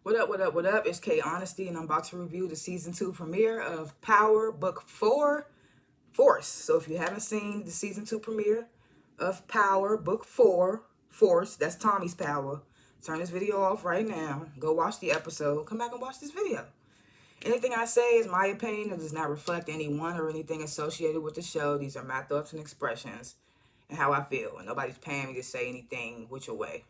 What up, what up, what up? It's K.Honesty, and I'm about to review the Season 2 premiere of Power Book 4, Force. So if you haven't seen the Season 2 premiere of Power Book 4, Force, that's Tommy's power, turn this video off right now. Go watch the episode. Come back and watch this video. Anything I say is my opinion. It does not reflect anyone or anything associated with the show. These are my thoughts and expressions and how I feel. And nobody's paying me to say anything which way.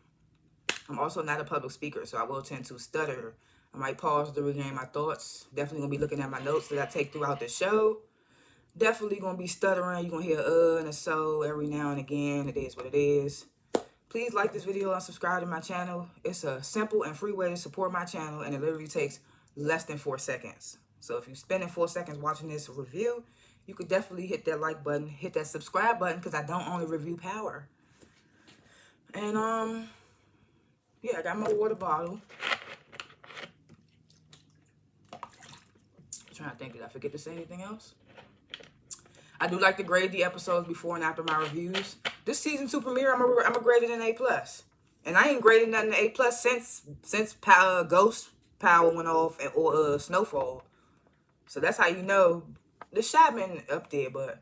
I'm also not a public speaker, so I will tend to stutter. I might pause to regain my thoughts. Definitely going to be looking at my notes that I take throughout the show. Definitely going to be stuttering. You're going to hear and a so every now and again. It is what it is. Please like this video and subscribe to my channel. It's a simple and free way to support my channel, and it literally takes less than 4 seconds. So if you're spending 4 seconds watching this review, you could definitely hit that like button, hit that subscribe button, because I don't only review Power. And, yeah, I got my water bottle. Trying to think, did I forget to say anything else? I do like to grade the episodes before and after my reviews. This Season 2 premiere, I'm a graded an A+. And I ain't graded nothing A+ since Ghost Power went off or Snowfall. So that's how you know the shot been up there, but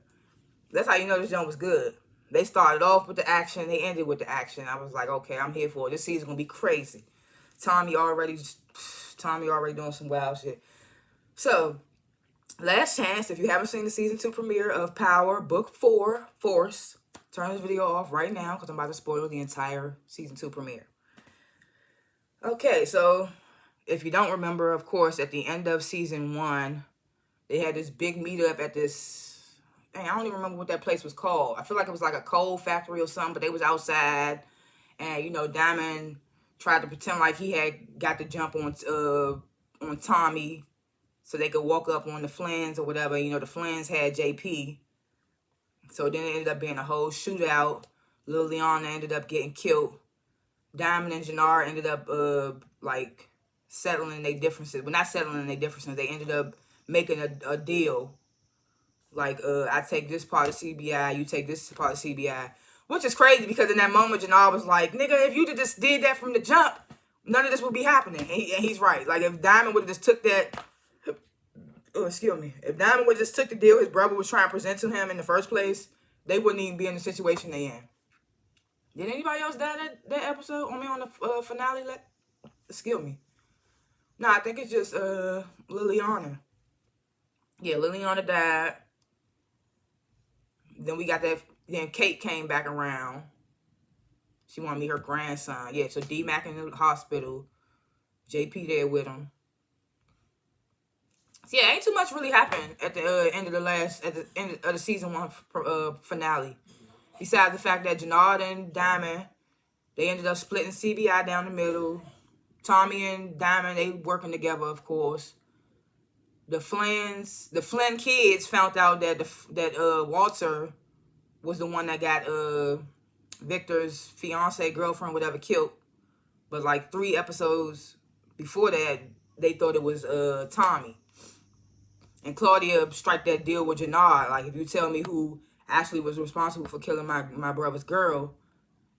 that's how you know this joint was good. They started off with the action. They ended with the action. I was like, okay, I'm here for it. This season's going to be crazy. Tommy already doing some wild shit. So, last chance. If you haven't seen the Season 2 premiere of Power Book 4, Force, turn this video off right now because I'm about to spoil the entire Season 2 premiere. Okay, so if you don't remember, of course, at the end of Season 1, they had this big meetup at this... I don't even remember what that place was called. I feel like it was like a coal factory or something, but they was outside. And, you know, Diamond tried to pretend like he had got the jump on Tommy so they could walk up on the Flynns or whatever. You know, the Flynns had JP. So then it ended up being a whole shootout. Lil Leona ended up getting killed. Diamond and Jannar ended up, like, settling their differences. Well, not settling their differences. They ended up making a deal. Like, I take this part of CBI, you take this part of CBI. Which is crazy because in that moment, Jannar was like, nigga, if you just did that from the jump, none of this would be happening. And he's right. Like, if Diamond would have just took that... Oh, excuse me. If Diamond would have just took the deal his brother was trying to present to him in the first place, they wouldn't even be in the situation they in. Did anybody else die that episode? On the finale? Excuse me. No, I think it's just Liliana. Yeah, Liliana died. Then we got that. Then Kate came back around. She wanted to meet her grandson. Yeah, so D-Mac in the hospital. JP there with him. So yeah, ain't too much really happened at the end of the Season 1 finale. Besides the fact that Jannar and Diamond, they ended up splitting CBI down the middle. Tommy and Diamond, they working together, of course. The Flynn kids found out that Walter was the one that got Victor's fiance, girlfriend, whatever, killed. But like 3 episodes before that, they thought it was Tommy. And Claudia strike that deal with Jannar. Like, if you tell me who actually was responsible for killing my brother's girl,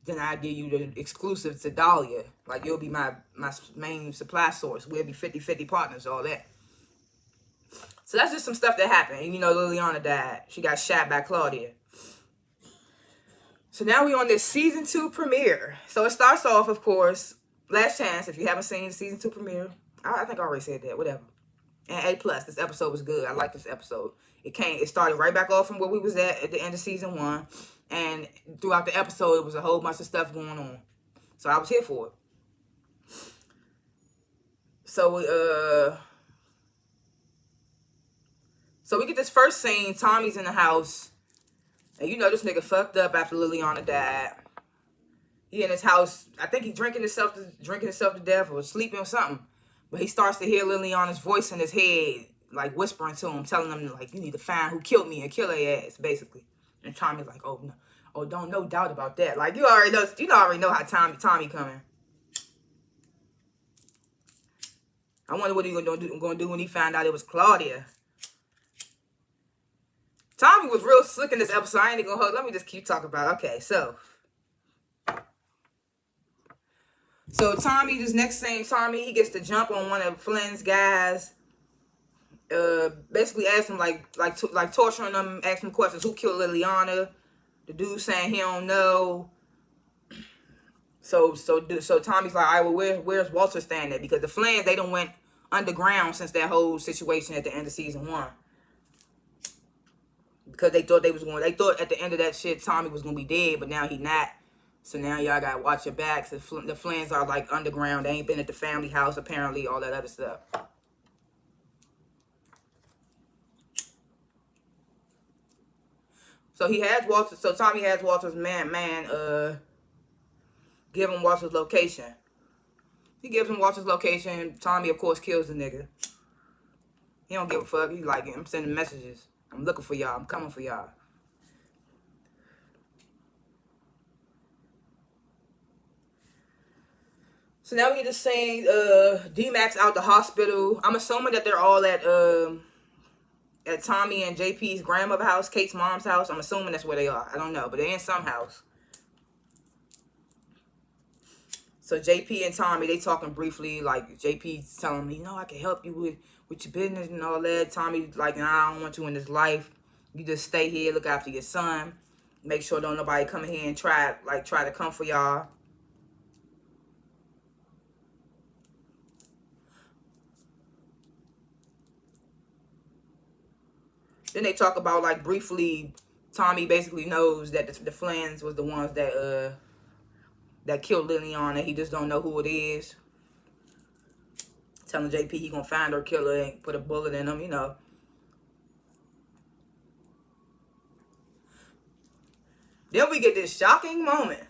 then I give you the exclusive to Dahlia. Like, you'll be my main supply source. We'll be 50-50 partners, all that. So that's just some stuff that happened. And, you know, Liliana died. She got shot by Claudia. So now we on this Season 2 premiere. So it starts off, of course, last chance. If you haven't seen the Season 2 premiere, I think I already said that, whatever. And A+, this episode was good. I like this episode. It started right back off from where we was at the end of Season 1. And throughout the episode, it was a whole bunch of stuff going on. So I was here for it. So we get this first scene. Tommy's in the house. And you know this nigga fucked up after Liliana died. He in his house. I think he drinking himself to death or sleeping or something. But he starts to hear Liliana's voice in his head, like whispering to him, telling him, like, you need to find who killed me and kill her ass, basically. And Tommy's like, oh, no. Oh, don't no doubt about that. Like, you already know how Tommy coming. I wonder what he gonna do when he found out it was Claudia. Tommy was real slick in this episode. I ain't even gonna hold. Let me just keep talking about it. Okay, so So Tommy, this next scene, Tommy, he gets to jump on one of Flynn's guys. Basically asking him like torturing them, asking him questions. Who killed Liliana? The dude saying he don't know. So Tommy's like, all right, well, where's Walter standing? Because the Flynn's, they done went underground since that whole situation at the end of season 1. Because they thought at the end of that shit Tommy was gonna be dead, but now he not. So now y'all gotta watch your backs. The Flynn's are like underground. They ain't been at the family house apparently. All that other stuff. So he has Walter. So Tommy has Walter's man. Give him Walter's location. He gives him Walter's location. Tommy, of course, kills the nigga. He don't give a fuck. He like, I'm sending messages. I'm looking for y'all. I'm coming for y'all. So now we get to see D-Max out the hospital. I'm assuming that they're all at Tommy and JP's grandmother house, Kate's mom's house. I'm assuming that's where they are. I don't know, but they're in some house. So JP and Tommy, they talking briefly. Like JP's telling me, I can help you with your business and all that. Tommy like, nah, I don't want you in this life. You just stay here, look after your son. Make sure don't nobody come in here and try to come for y'all. Then they talk about like briefly, Tommy basically knows that the Flynn's was the ones that killed Liliana. He just don't know who it is. Telling JP he gonna find her killer and put a bullet in him, Then we get this shocking moment.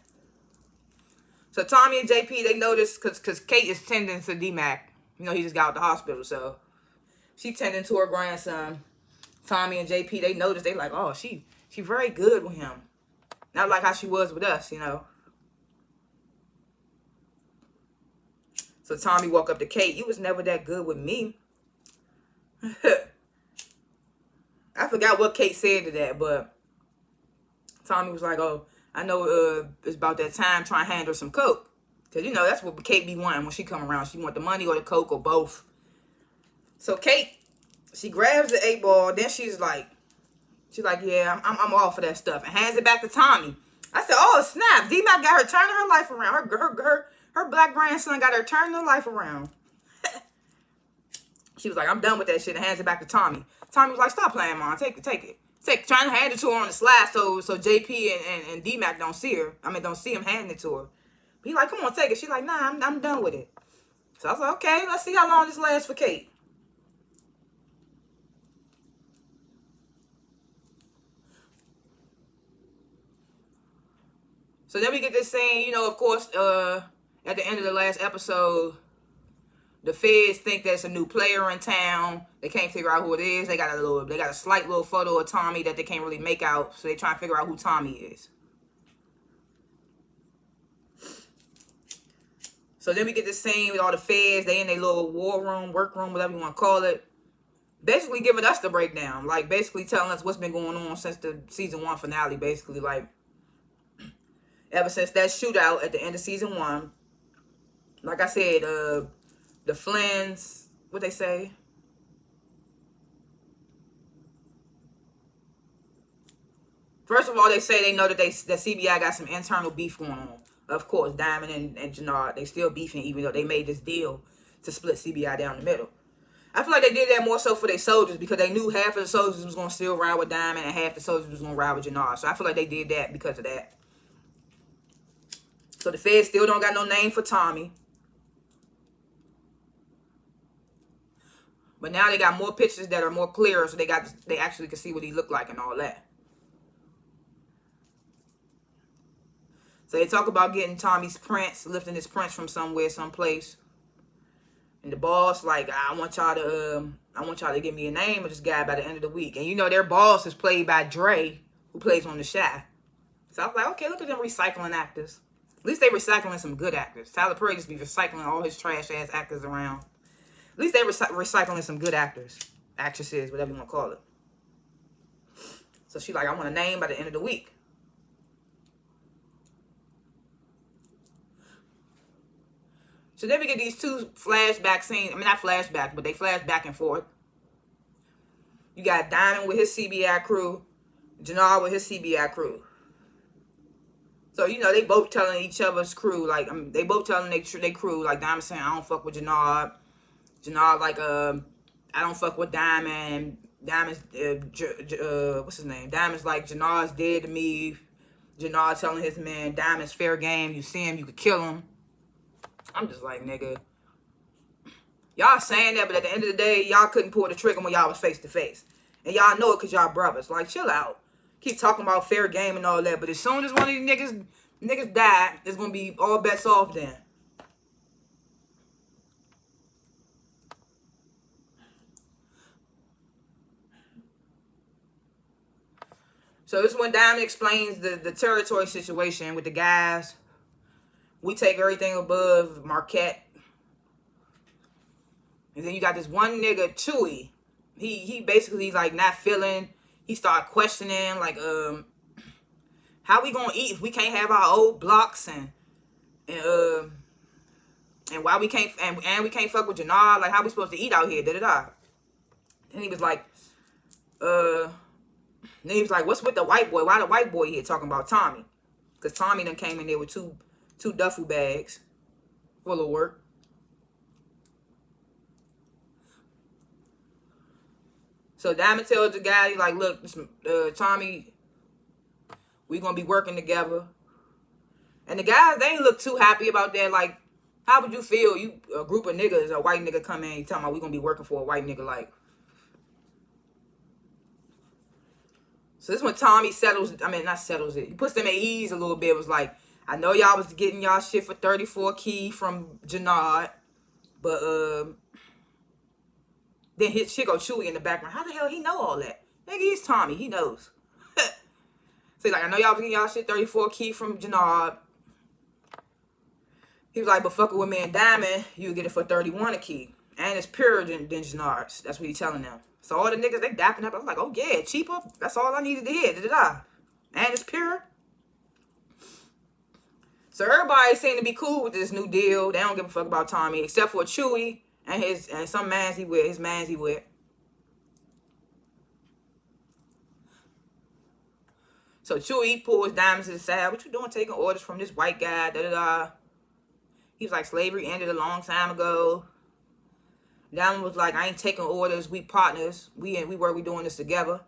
So Tommy and JP, they notice because Kate is tending to D-Mac. He just got out the hospital, so she tending to her grandson. Tommy and JP, they notice, they like, oh, she very good with him. Not like how she was with us, So Tommy walk up to Kate. You was never that good with me. I forgot what Kate said to that, but Tommy was like, oh, I know it's about that time trying to hand her some coke. Because, that's what Kate be wanting when she come around. She want the money or the coke or both. So Kate, she grabs the 8-ball. Then she's like, yeah, I'm all for that stuff. And hands it back to Tommy. I said, oh, snap. D-Mac got her turning her life around. Her black grandson got her turning her life around. She was like, I'm done with that shit, and hands it back to Tommy. Tommy was like, stop playing, Mom. Take it. Trying to hand it to her on the slide so JP and D-Mac don't see her. Don't see him handing it to her. But he like, come on, take it. She like, nah, I'm done with it. So I was like, okay, let's see how long this lasts for Kate. So then we get this scene, of course, at the end of the last episode, the feds think there's a new player in town. They can't figure out who it is. They got a slight little photo of Tommy that they can't really make out. So they try to figure out who Tommy is. So then we get this scene with all the feds. They in their little war room, work room, whatever you want to call it. Basically giving us the breakdown. Like basically telling us what's been going on since the season 1 finale. Basically like ever since that shootout at the end of season 1. Like I said, the Flynn's, what they say? First of all, they say they know that CBI got some internal beef going on. Of course, Diamond and Jannard, they still beefing even though they made this deal to split CBI down the middle. I feel like they did that more so for their soldiers because they knew half of the soldiers was going to still ride with Diamond and half the soldiers was going to ride with Jannard. So I feel like they did that because of that. So the feds still don't got no name for Tommy. But now they got more pictures that are more clear, so they actually can see what he looked like and all that. So they talk about getting Tommy's prints, lifting his prints from somewhere, someplace. And the boss like, I want y'all to give me a name of this guy by the end of the week. And their boss is played by Dre, who plays on The Chi. So I was like, okay, look at them recycling actors. At least they recycling some good actors. Tyler Perry just be recycling all his trash ass actors around. At least they recycling some good actors, actresses, whatever you want to call it. So she like, I want a name by the end of the week. So then we get these two flashback scenes. I mean, not flashback, but they flash back and forth. You got Diamond with his CBI crew, Jannar with his CBI crew. So, you know, they both telling each other's crew, like, they both telling their crew, like, Diamond saying, I don't fuck with Jannar. Jannar, like, I don't fuck with Diamond. Diamond's, what's his name? Diamond's like, Jannar's dead to me. Jannar telling his man, Diamond's fair game. You see him, you could kill him. I'm just like, nigga. Y'all saying that, but at the end of the day, y'all couldn't pull the trigger when y'all was face to face. And y'all know it because y'all brothers. Like, chill out. Keep talking about fair game and all that. But as soon as one of these niggas die, it's going to be all bets off then. So this is when Diamond explains the territory situation with the guys. We take everything above Marquette. And then you got this one nigga, Chewy. He basically like not feeling. He started questioning like, how we gonna eat if we can't have our old blocks and why we can't and we can't fuck with Jannar? Like, how we supposed to eat out here? Da da da. And he was like, then he was like, what's with the white boy? Why the white boy here talking about Tommy? Because Tommy done came in there with two duffel bags full of work. So Diamond tells the guy, he's like, look, Tommy, we gonna be working together. And the guys, they ain't look too happy about that. Like, how would you feel? You a group of niggas, a white nigga come in, talking about we gonna be working for a white nigga, like. So this when Tommy settles, I mean, not settles it. He puts them at ease a little bit. It was like, I know y'all was getting y'all shit for 34 key from Jannar, but then his chick go Chewy in the background. How the hell he know all that? Nigga, he's Tommy. He knows. So he's like, I know y'all was getting y'all shit 34 key from Jannar. He was like, but fuck it with me and Diamond, you get it for 31 a key. And it's purer than Jannar's. That's what he's telling them. So all the niggas, they dapping up. I was like, oh yeah, cheaper. That's all I needed to hear. Da-da-da. And it's pure. So everybody seemed to be cool with this new deal. They don't give a fuck about Tommy, except for Chewy and some mans he with, his mans he with. So Chewy pulls Diamond to the side. What you doing taking orders from this white guy? Da-da-da. He was like, slavery ended a long time ago. Diamond was like, I ain't taking orders. We partners. We doing this together.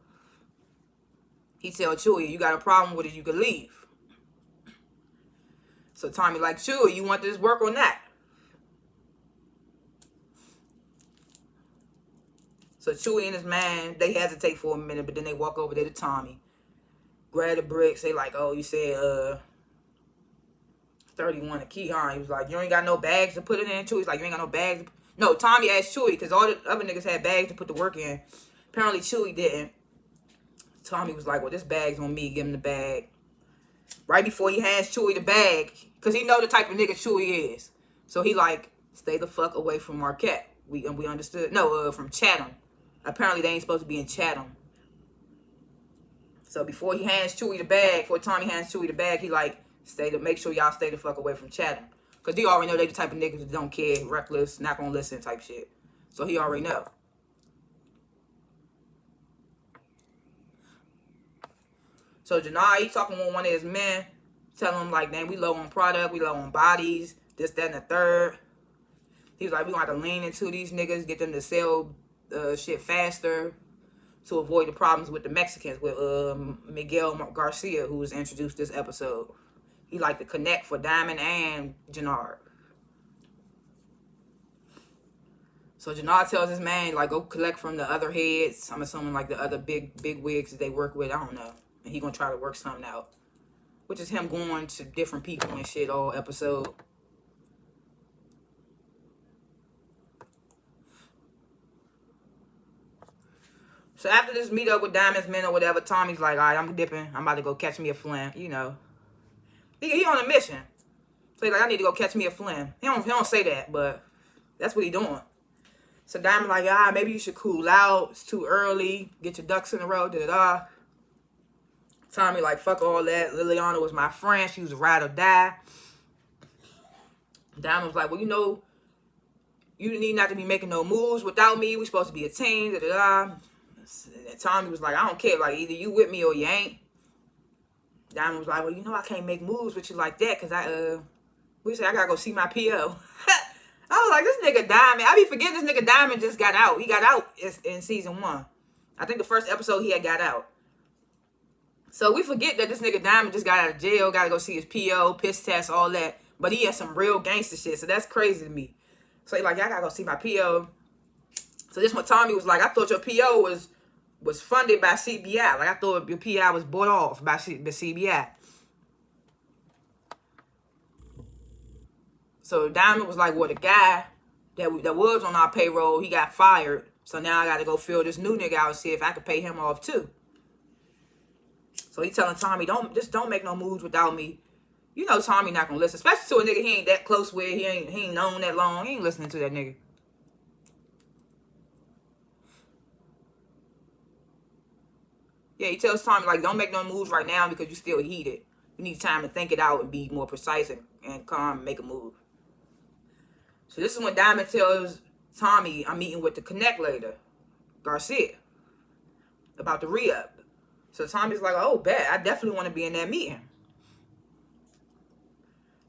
He tell Chewy, you got a problem with it, you can leave. So Tommy like, Chewy, you want this work or not? So Chewy and his man, they hesitate for a minute, but then they walk over there to Tommy. Grab the bricks. They like, oh, you said 31 a key, huh? He was like, you ain't got no bags to put it in? Chewy's like, you ain't got no bags. No, Tommy asked Chewy, because all the other niggas had bags to put the work in. Apparently Chewy didn't. Tommy was like, well, this bag's on me. Give him the bag. Right before he hands Chewy the bag, because he know the type of nigga Chewy is. So he like, stay the fuck away from Marquette. We understood. No, from Chatham. Apparently they ain't supposed to be in Chatham. So before he hands Chewy the bag, before Tommy hands Chewy the bag, he like, make sure y'all stay the fuck away from Chatham. Because he already know they the type of niggas that don't care, reckless, not gonna listen type shit. So he already know. So Jannar, he talking with one of his men, telling him like, damn, we low on product, we low on bodies, this, that, and the third. He was like, we gonna have to lean into these niggas, get them to sell shit faster to avoid the problems with the Mexicans, with Miguel Garcia, who was introduced this episode. He like to connect for Diamond and Jannar. So Jannar tells his man, like, go collect from the other heads. I'm assuming like the other big wigs that they work with. I don't know. And he gonna try to work something out. Which is him going to different people and shit all episode. So after this meet up with Diamond's men or whatever, Tommy's like, all right, I'm dipping. I'm about to go catch me a flim, you know. He on a mission. So he's like, I need to go catch me a flim. He don't say that, but that's what he doing. So Diamond like, maybe you should cool out. It's too early. Get your ducks in a row. Da-da-da. Tommy like, fuck all that. Liliana was my friend. She was a ride or die. Diamond was like, well, you need not to be making no moves without me. We supposed to be a team. Da, da, da. And Tommy was like, I don't care. Like, either you with me or you ain't. Diamond was like, well, I can't make moves with you like that because I gotta go see my PO. I was like, this nigga Diamond. I be forgetting this nigga Diamond just got out. He got out in season 1. I think the first episode he had got out. So we forget that this nigga Diamond just got out of jail, gotta go see his PO, piss test, all that. But he had some real gangster shit, so that's crazy to me. So he like, I gotta go see my PO. So this one Tommy was like, I thought your PO was funded by CBI. Like, I thought your PI was bought off by the CBI. So Diamond was like, well, the guy that was on our payroll, he got fired. So now I got to go fill this new nigga out and see if I can pay him off too. So he telling Tommy, don't make no moves without me. Tommy not gonna listen, especially to a nigga he ain't that close with. He ain't known that long. He ain't listening to that nigga. Yeah, he tells Tommy, like, don't make no moves right now because you still heated. You need time to think it out and be more precise and calm and make a move. So this is when Diamond tells Tommy, I'm meeting with the Connect later, Garcia, about the re-up. So Tommy's like, oh, bet. I definitely want to be in that meeting.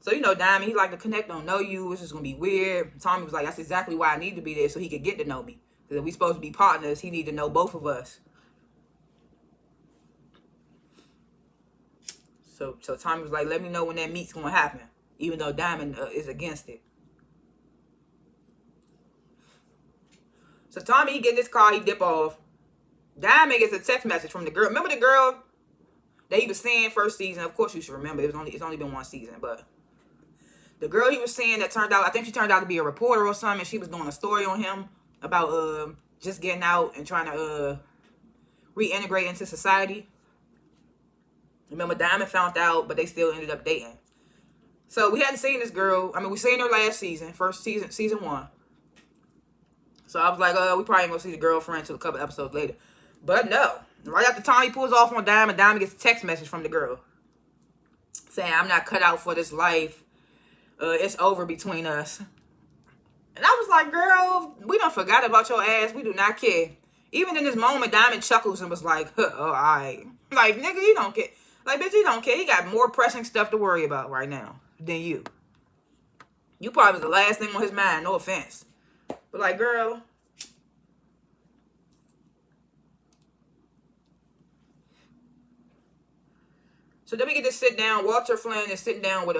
So, Diamond, he like, the Connect don't know you. It's just going to be weird. Tommy was like, that's exactly why I need to be there, so he could get to know me. Because if we supposed to be partners, he need to know both of us. So Tommy was like, let me know when that meet's going to happen, even though Diamond is against it. So Tommy, he get in his car, he dip off. Diamond gets a text message from the girl. Remember the girl that he was seeing first season? Of course you should remember. It's only been 1 season, but the girl he was seeing that I think she turned out to be a reporter or something. She was doing a story on him about just getting out and trying to reintegrate into society. Remember, Diamond found out, but they still ended up dating. So we hadn't seen this girl. I mean, we seen her last season, season 1. So I was like, we probably ain't gonna see the girlfriend until a couple episodes later. But no. Right after Tommy pulls off on Diamond, Diamond gets a text message from the girl saying, I'm not cut out for this life. It's over between us. And I was like, girl, we done forgot about your ass. We do not care. Even in this moment, Diamond chuckles and was like, oh, all right. Like, nigga, you don't care. Like, bitch, you don't care. He got more pressing stuff to worry about right now than you. You probably was the last thing on his mind, no offense. But like, girl. So then we get to sit down. Walter Flynn is sitting down with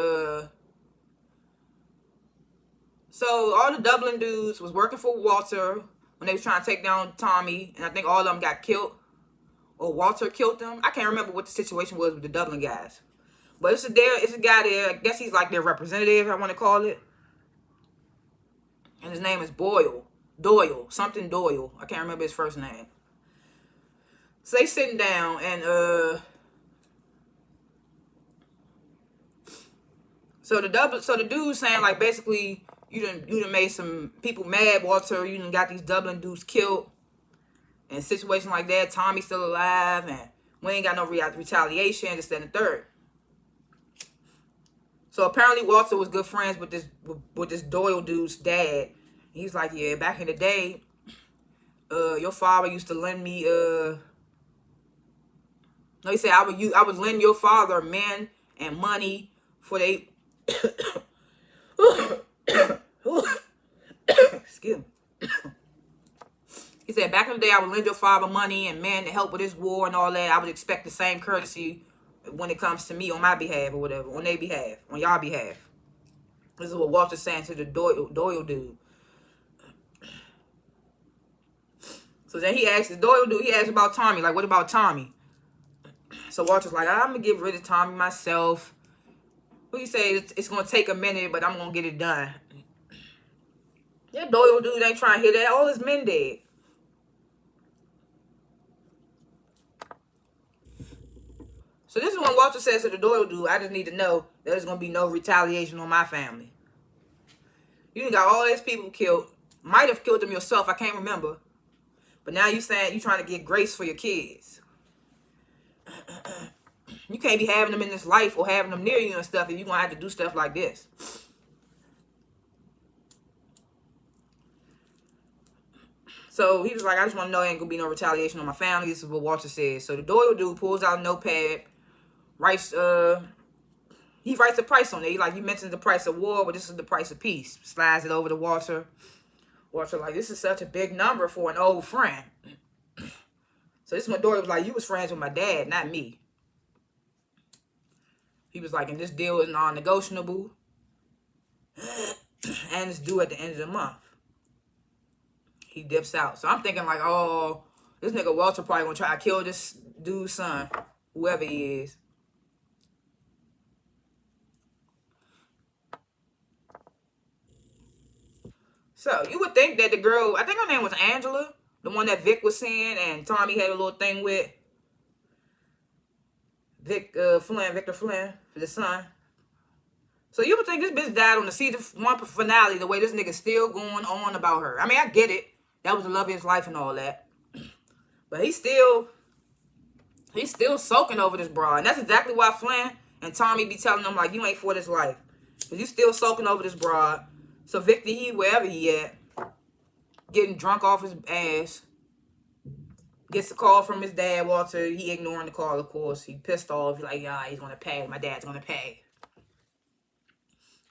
So all the Dublin dudes was working for Walter when they was trying to take down Tommy. And I think all of them got killed. Or Walter killed them. I can't remember what the situation was with the Dublin guys. But it's a guy there. I guess he's like their representative, I want to call it. And his name is Doyle. Something Doyle. I can't remember his first name. So they sitting down and So the dude saying, like, basically you done made some people mad, Walter. You done got these Dublin dudes killed. And situation like that, Tommy's still alive, and we ain't got no retaliation, this, that, and the third. So apparently Walter was good friends with this Doyle dude's dad. He's like, yeah, back in the day, your father used to lend me no, he said I would lend your father men and money for they excuse me. He said, back in the day, I would lend your father money and men to help with this war and all that. I would expect the same courtesy when it comes to me on my behalf or whatever, on their behalf, on y'all behalf. This is what Walter's saying to the Doyle dude. So then he asked the Doyle dude, he asked about Tommy, like, what about Tommy? So Walter's like, I'm going to get rid of Tommy myself. What do you say? It's going to take a minute, but I'm going to get it done. That Doyle dude ain't trying to hear that. All his men dead. So this is when Walter says to the Doyle dude, I just need to know that there's going to be no retaliation on my family. You done got all these people killed. Might have killed them yourself. I can't remember. But now you saying you trying to get grace for your kids. You can't be having them in this life or having them near you and stuff if you're going to have to do stuff like this. So he was like, I just want to know there ain't going to be no retaliation on my family. This is what Walter says. So the Doyle dude pulls out a notepad, writes, he writes a price on it. He like, you mentioned the price of war, but this is the price of peace. Slides it over to Walter. Walter like, this is such a big number for an old friend. So this is when Doyle was like, you was friends with my dad, not me. He was like, and this deal is non-negotiable. And it's due at the end of the month. He dips out. So I'm thinking like, oh, this nigga Walter probably gonna try to kill this dude's son, whoever he is. So you would think that the girl, I think her name was Angela, the one that Vic was seeing, and Tommy had a little thing with Victor Flynn, the son. So you would think this bitch died on the season 1 finale, the way this nigga's still going on about her. I mean, I get it. That was the love of his life and all that. But he's still soaking over this broad. And that's exactly why Flynn and Tommy be telling them, like, you ain't for this life. Because you still soaking over this broad. So Victor, he, wherever he at, getting drunk off his ass, gets a call from his dad, Walter. He ignoring the call, of course. He pissed off. He's like, yeah, he's going to pay. My dad's going to pay.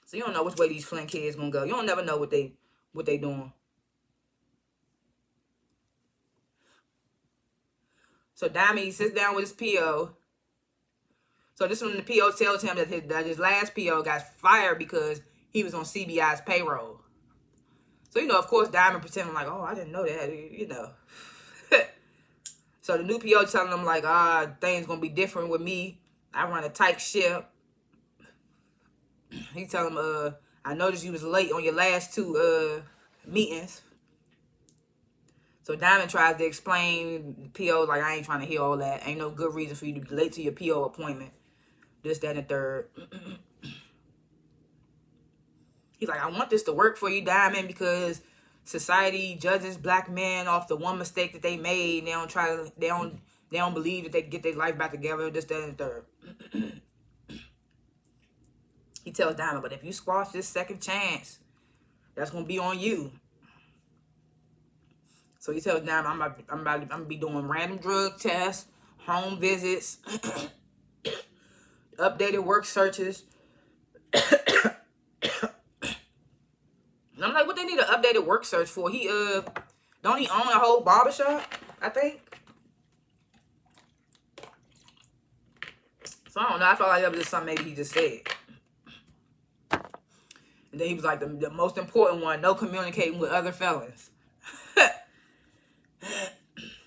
So you don't know which way these Flynn kids going to go. You don't never know what they doing. So Diamond sits down with his PO. So this is when the PO tells him that his last PO got fired because he was on CBI's payroll. So, you know, of course, Diamond pretending like, oh, I didn't know that, you know. So the new PO telling him like, things going to be different with me. I run a tight ship. He tell him, I noticed you was late on your last 2 meetings. So Diamond tries to explain PO like, I ain't trying to hear all that. Ain't no good reason for you to be late to your PO appointment. This, that, and the third. He's like, I want this to work for you, Diamond, because society judges black men off the one mistake that they made. They don't believe that they can get their life back together. This, that, and the third. He tells Diamond, but if you squash this second chance, that's gonna be on you. So he tells Diamond, I'm about to be doing random drug tests, home visits, updated work searches. And I'm like, what they need an updated work search for? He don't he own a whole barbershop, I think? So I don't know. I felt like that was just something maybe he just said. And then he was like, the most important one, no communicating with other felons.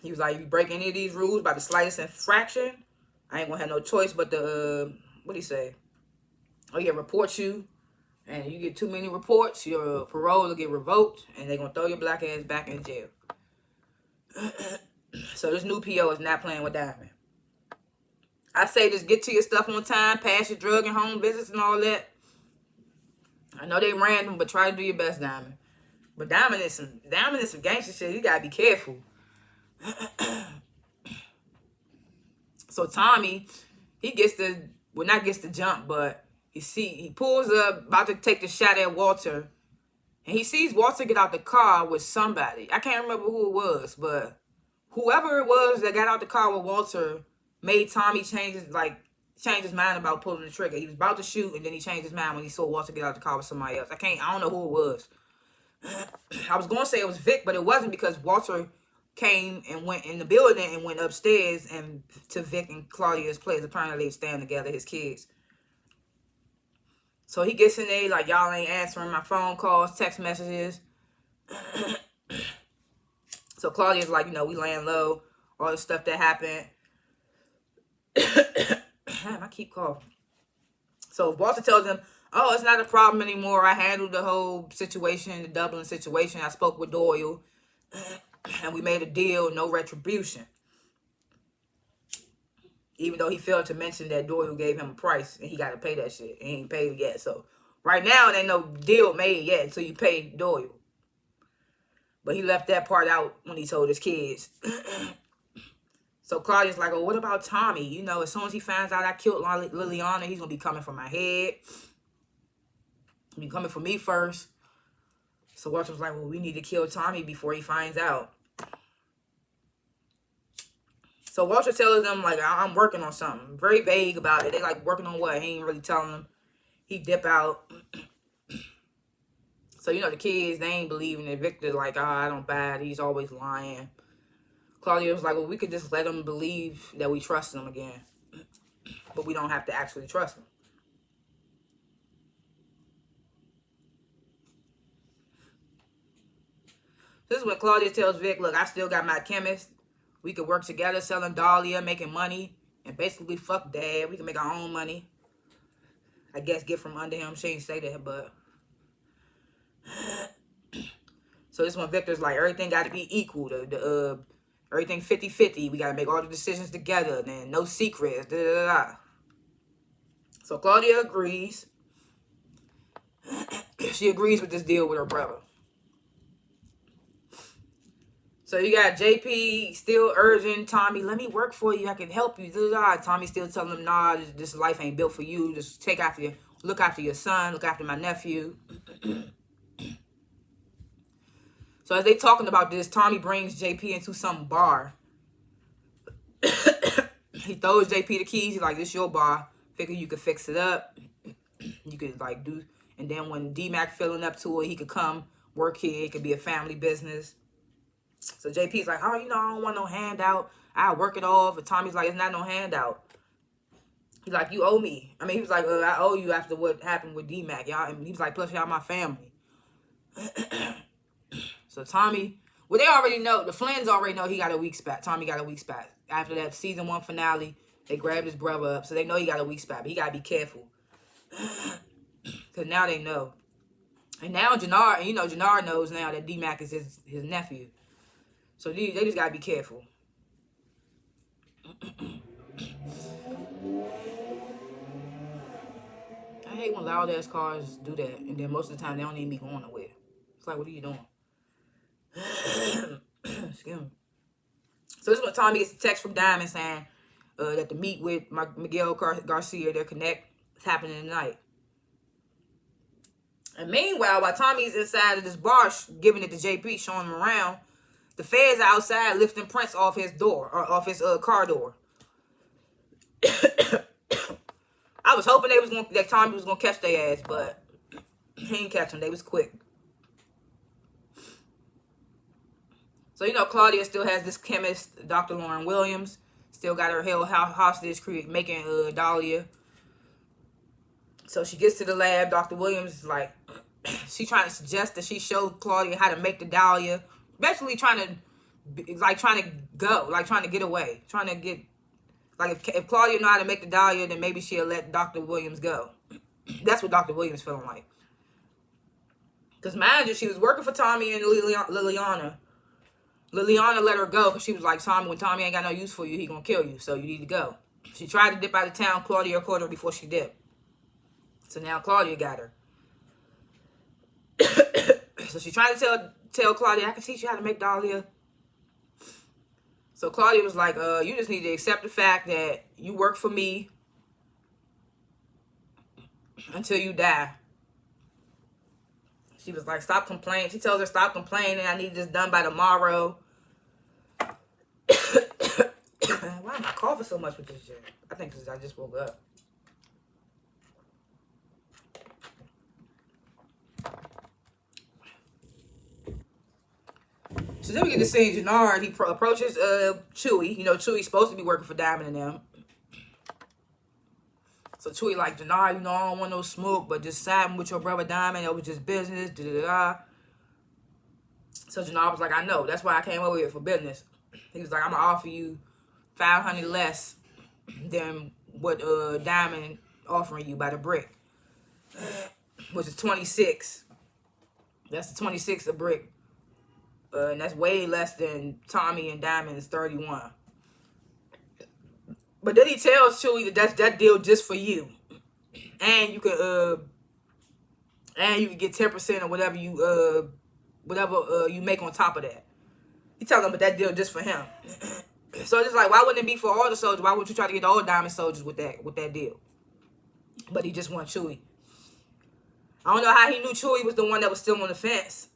He was like, if you break any of these rules by the slightest infraction, I ain't gonna have no choice but to, what do you say? Oh yeah, report you. And you get too many reports, your parole will get revoked, and they're gonna throw your black ass back in jail. So this new PO is not playing with Diamond. I say just get to your stuff on time, pass your drug and home visits and all that. I know they random, but try to do your best, Diamond. But Diamond is some gangster shit. You gotta be careful. So Tommy, he gets the, well, not gets the jump, but he pulls up, about to take the shot at Walter, and he sees Walter get out the car with somebody. I can't remember who it was, but whoever it was that got out the car with Walter made Tommy change his mind about pulling the trigger. He was about to shoot, and then he changed his mind when he saw Walter get out the car with somebody else. I don't know who it was. I was going to say it was Vic, but it wasn't, because Walter came and went in the building and went upstairs and to Vic and Claudia's place. Apparently they stand together, his kids. So he gets in there like, y'all ain't answering my phone calls, text messages. So Claudia's like, you know, we laying low, all the stuff that happened. Damn, I keep coughing. So Walter tells him, oh, it's not a problem anymore. I handled the whole situation, the Dublin situation. I spoke with Doyle, and we made a deal, no retribution. Even though he failed to mention that Doyle gave him a price, and he got to pay that shit. He ain't paid it yet. So right now, there ain't no deal made yet until you pay Doyle. But he left that part out when he told his kids. So Claudia's like, oh, what about Tommy? You know, as soon as he finds out I killed Liliana, he's going to be coming for my head. He'll be coming for me first. So Walter was like, well, we need to kill Tommy before he finds out. So Walter tells them, like, I'm working on something. Very vague about it. They like, working on what? He ain't really telling them. He dip out. So, you know, the kids, they ain't believing it. Victor's like, I don't buy it. He's always lying. Claudia was like, well, we could just let him believe that we trust him again. But we don't have to actually trust him. This is when Claudia tells Vic, look, I still got my chemist. We could work together selling Dahlia, making money. And basically, fuck Dad. We can make our own money. I guess get from under him. She ain't say that, but... So this one, Victor's like, everything got to be equal. Everything 50-50. We got to make all the decisions together. Then no secrets. Da, da, da, da. So Claudia agrees. She agrees with this deal with her brother. So you got JP still urging Tommy, let me work for you. I can help you. Da, da, da. Tommy still telling him, nah, this life ain't built for you. Just look after your son. Look after my nephew. So as they talking about this, Tommy brings JP into some bar. He throws JP the keys. He's like, this your bar. Figure you could fix it up. You could like do, and then when D-Mac feeling up to it, he could come work here. It could be a family business. So JP's like, oh, you know, I don't want no handout. I'll work it off. And Tommy's like, it's not no handout. He's like, you owe me. I mean, he was like, I owe you after what happened with D-Mac. Y'all, and he was like, plus y'all my family. So Tommy, well, they already know. The Flynn's already know he got a weak spot. Tommy got a weak spot. After that season 1 finale, they grabbed his brother up. So they know he got a weak spot. But he got to be careful. Because now they know. And now Jannard, and you know, Jannard knows now that D-Mac is his nephew. So they just got to be careful. I hate when loud ass cars do that. And then most of the time they don't even be going nowhere. It's like, what are you doing? Excuse me. So this is when Tommy gets a text from Diamond saying that the meet with Miguel Garcia, their connect, is happening tonight. And meanwhile, while Tommy's inside of this bar giving it to JP, showing him around, the feds are outside lifting prints off his door, or off his car door. I was hoping that Tommy was gonna catch their ass, but he ain't catch them. They was quick. So, you know, Claudia still has this chemist, Dr. Lauren Williams. Still got her held hostage, making Dahlia. So she gets to the lab. Dr. Williams is like, she trying to suggest that she show Claudia how to make the Dahlia. Basically trying to go, like trying to get away. Trying to get, like if Claudia know how to make the Dahlia, then maybe she'll let Dr. Williams go. That's what Dr. Williams feeling like. Because mind you, she was working for Tommy and Liliana. Liliana let her go because she was like, Tommy, when Tommy ain't got no use for you, he gonna kill you, so you need to go. She tried to dip out of town. Claudia caught her before she dipped. So now Claudia got her. So she tried to tell Claudia, I can teach you how to make Dahlia. So Claudia was like, you just need to accept the fact that you work for me until you die. She was like, stop complaining. She tells her, stop complaining. I need this done by tomorrow. Why am I coughing so much with this shit? I think because I just woke up. So then we get to see Jannard. He approaches Chewy. You know, Chewy's supposed to be working for Diamond and them. So Chewy like, Jannard, you know, I don't want no smoke, but just siding with your brother Diamond. It was just business. Da, da, da. So Jannard was like, I know. That's why I came over here for business. He was like, I'm going to offer you $500 less than what Diamond offering you by the brick, which is 26. That's the 26 a brick. And that's way less than Tommy and Diamond's 31. But then he tells Chewy that that's that deal just for you. And you can get 10% or whatever you make on top of that. He tells them but that deal just for him. So it's just like, why wouldn't it be for all the soldiers? Why would you try to get all Diamond soldiers with that deal? But he just wants Chewy. I don't know how he knew Chewy was the one that was still on the fence.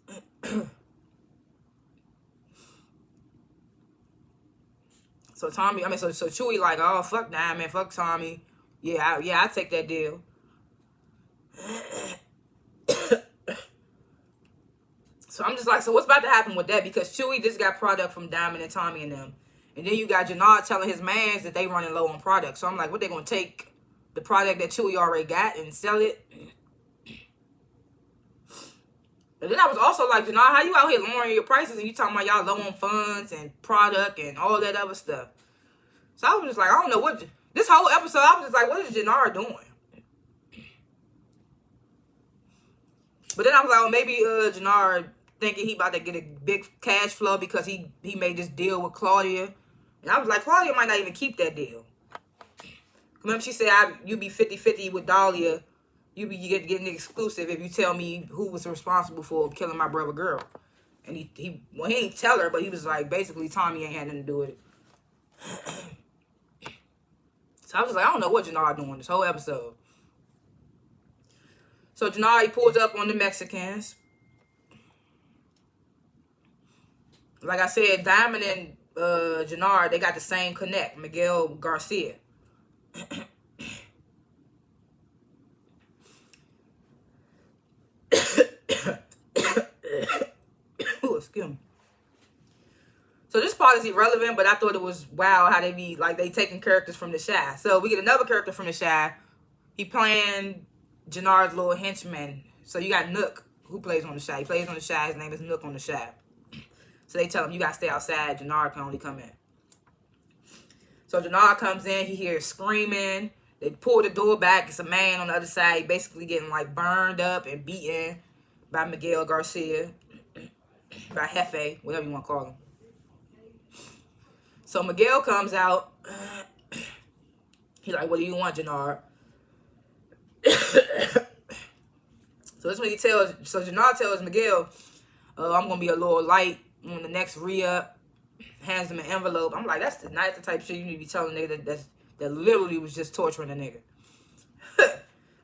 So Tommy, so Chewy like, oh, fuck Diamond, fuck Tommy. Yeah, I take that deal. So I'm just like, so what's about to happen with that? Because Chewy just got product from Diamond and Tommy and them. And then you got Jannard telling his mans that they running low on product. So I'm like, what, they going to take the product that Chewy already got and sell it? And then I was also like, Jannard, how you out here lowering your prices and you talking about y'all low on funds and product and all that other stuff? So I was just like, I don't know what, this whole episode, I was just like, what is Jannard doing? But then I was like, oh, maybe Jannard thinking he about to get a big cash flow because he made this deal with Claudia. And I was like, Claudia might not even keep that deal. Remember she said, you be 50-50 with Dahlia. You get an exclusive if you tell me who was responsible for killing my brother girl. And he ain't tell her, but he was like, basically Tommy ain't had nothing to do with it. So I was like, I don't know what Jannard doing this whole episode. So Jannard, he pulls up on the Mexicans. Like I said, Diamond and Jannard, they got the same connect, Miguel Garcia. Ooh, excuse me. So this part is irrelevant, but I thought it was wow how they be like they taking characters from the Shy. So we get another character from the Shy. He playing Jannard's little henchman. So you got Nook, who plays on the Shy. He plays on the Shy. His name is Nook on the Shy. So they tell him, you got to stay outside. Jannard can only come in. So Jannard comes in. He hears screaming. They pull the door back. It's a man on the other side. Basically getting like burned up and beaten by Miguel Garcia. By Jefe, whatever you want to call him. So Miguel comes out. He's like, what do you want, Jannard? So this is what he tells. So Jannard tells Miguel, I'm going to be a little light on the next re-up. Hands him an envelope. I'm like, that's not the type of shit you need to be telling a nigga that literally was just torturing a nigga.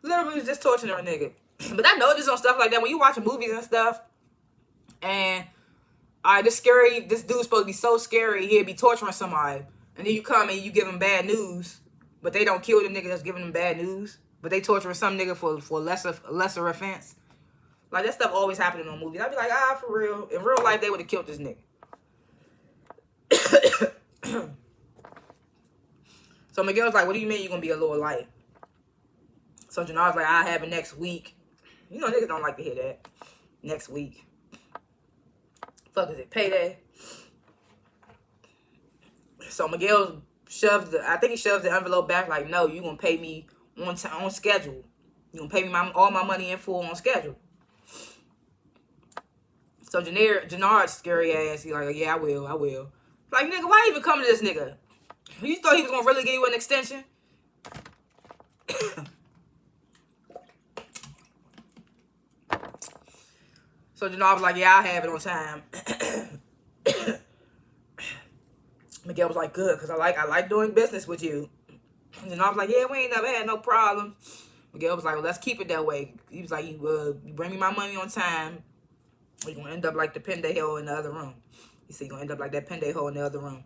Literally was just torturing a nigga. But I noticed on stuff like that when you watch movies and stuff. And, all right, this dude's supposed to be so scary, he'd be torturing somebody. And then you come and you give him bad news. But they don't kill the nigga that's giving them bad news. But they torturing some nigga for lesser offense. Like, that stuff always happening on movies. I'd be like, for real. In real life, they would have killed this nigga. So Miguel's like, what do you mean you're going to be a little light? So Jannard's like, I'll have it next week. You know, niggas don't like to hear that. Next week. Fuck is it, payday? So Miguel shoves the envelope back like, no, you going to pay me on schedule. You going to pay me all my money in full on schedule. So Jannard's scary ass, he's like, yeah, I will. Like, nigga, why even come to this nigga? You thought he was going to really give you an extension? So Jannard was like, yeah, I'll have it on time. Miguel was like, good, because I like doing business with you. And Jannard was like, yeah, we ain't never had no problems. Miguel was like, well, let's keep it that way. He was like, you bring me my money on time, or you're going to end up like the pendejo in the other room. He said, you're going to end up like that pendejo in the other room.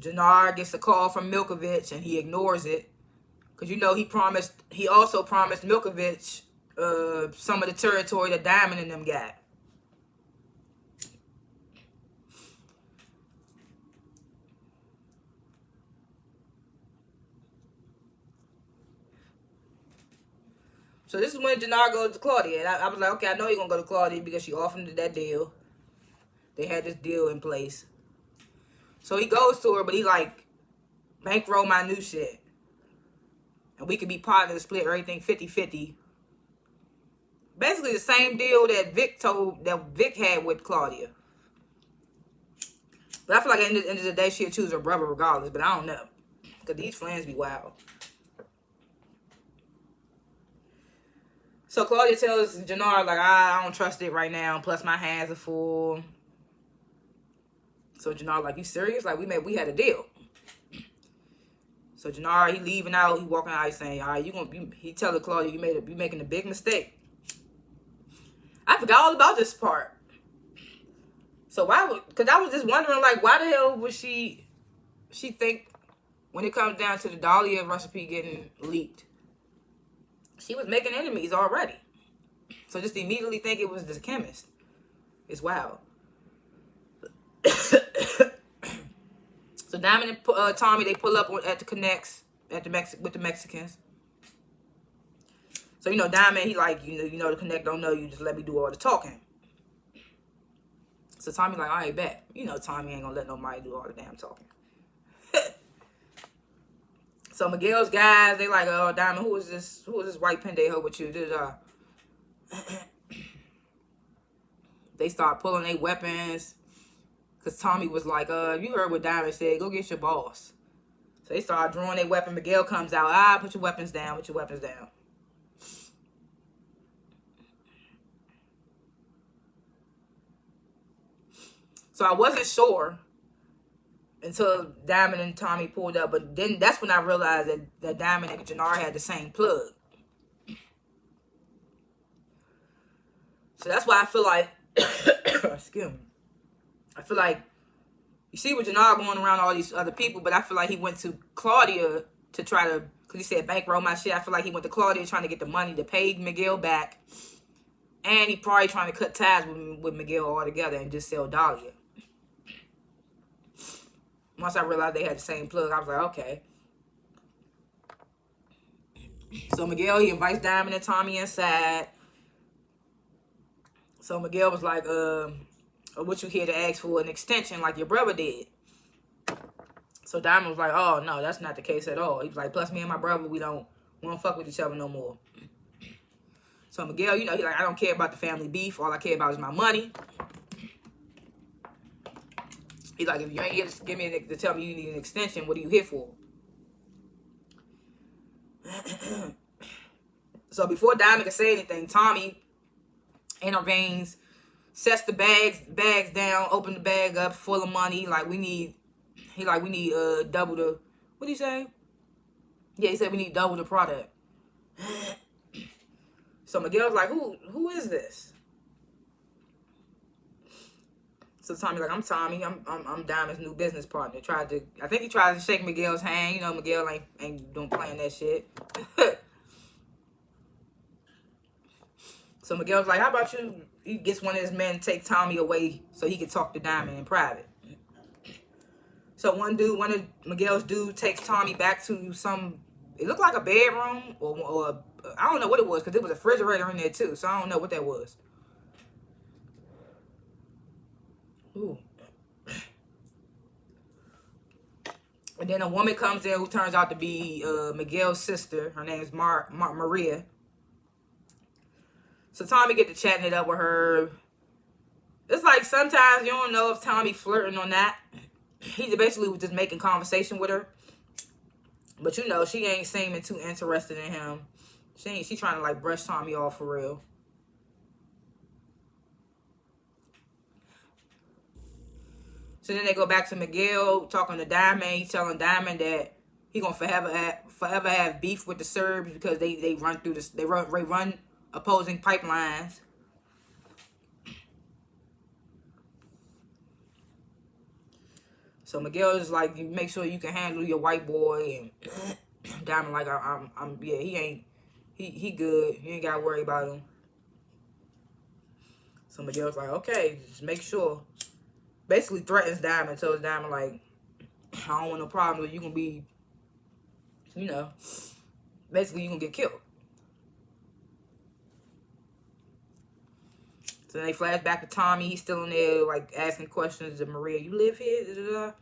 Jannard gets a call from Milkovich and he ignores it. Because, you know, he also promised Milkovich some of the territory that Diamond and them got. So this is when Jannard goes to Claudia. And I was like, okay, I know you're going to go to Claudia because she offered him that deal. They had this deal in place. So he goes to her, but he like, bankroll my new shit. And we could be partners and split everything 50-50. Basically the same deal that Vic had with Claudia. But I feel like at the end of the day, she'll choose her brother regardless. But I don't know. Because these friends be wild. So Claudia tells Jannard, like, I don't trust it right now. Plus my hands are full. So Jannard, like, you serious? Like, we had a deal. So Jannard, he leaving out, he walking out, he's saying, all right, he telling Claudia, you making a big mistake. I forgot all about this part. So why would, because I was just wondering, like, why the hell would she think when it comes down to the Dahlia recipe getting leaked, she was making enemies already. So just immediately think it was the chemist. It's wild. So Diamond and Tommy, they pull up at the Connects with the Mexicans. So, you know, Diamond, he like, you know, the Connect don't know you, just let me do all the talking. So Tommy like, all right, bet. You know, Tommy ain't gonna let nobody do all the damn talking. So Miguel's guys, they like, oh, Diamond, who is this white pendejo with you? They start pulling their weapons. Because Tommy was like, you heard what Diamond said, go get your boss. So they start drawing their weapon. Miguel comes out, put your weapons down, put your weapons down. So I wasn't sure until Diamond and Tommy pulled up, but then that's when I realized that Diamond and Jannar had the same plug. So that's why I feel like, excuse me, I feel like, you see with Jannar going around all these other people, but I feel like he went to Claudia to try to, because he said bankroll my shit. I feel like he went to Claudia trying to get the money to pay Miguel back. And he probably trying to cut ties with Miguel altogether and just sell Dahlia. Once I realized they had the same plug, I was like, okay. So Miguel, he invites Diamond and Tommy inside. So Miguel was like, what you here to ask for an extension like your brother did? So Diamond was like, oh, no, that's not the case at all. He was like, plus me and my brother, we don't fuck with each other no more. So Miguel, you know, he like, I don't care about the family beef. All I care about is my money. He's like, if you ain't here to give me to tell me you need an extension, what are you here for? So before Diamond can say anything, Tommy intervenes, sets the bags down, open the bag up full of money. We need double the, what did he say? Yeah, he said we need double the product. So Miguel's like, who is this? So Tommy's like, I'm Tommy. I'm Diamond's new business partner. I think he tried to shake Miguel's hand. You know, Miguel ain't doing playing that shit. So Miguel's like, how about you? He gets one of his men to take Tommy away so he can talk to Diamond in private. So one of Miguel's dudes takes Tommy back to some, it looked like a bedroom or I don't know what it was because there was a refrigerator in there too. So I don't know what that was. Ooh. And then a woman comes in who turns out to be Miguel's sister. Her name is Maria. So Tommy get to chatting it up with her. It's like sometimes you don't know if Tommy flirting or not. He basically was just making conversation with her. But you know, she ain't seeming too interested in him. She trying to like brush Tommy off for real. So then they go back to Miguel talking to Diamond. He's telling Diamond that he gonna forever have beef with the Serbs because they run through this. They run opposing pipelines. So Miguel is like, make sure you can handle your white boy, and Diamond like, he good. You ain't gotta worry about him. So Miguel's like, okay, just make sure. Basically threatens Diamond, tells Diamond like, I don't want no problem with you gonna be, you know, basically you gonna get killed. So then they flash back to Tommy. He's still in there, like, asking questions to Maria. You live here? Da, da, da.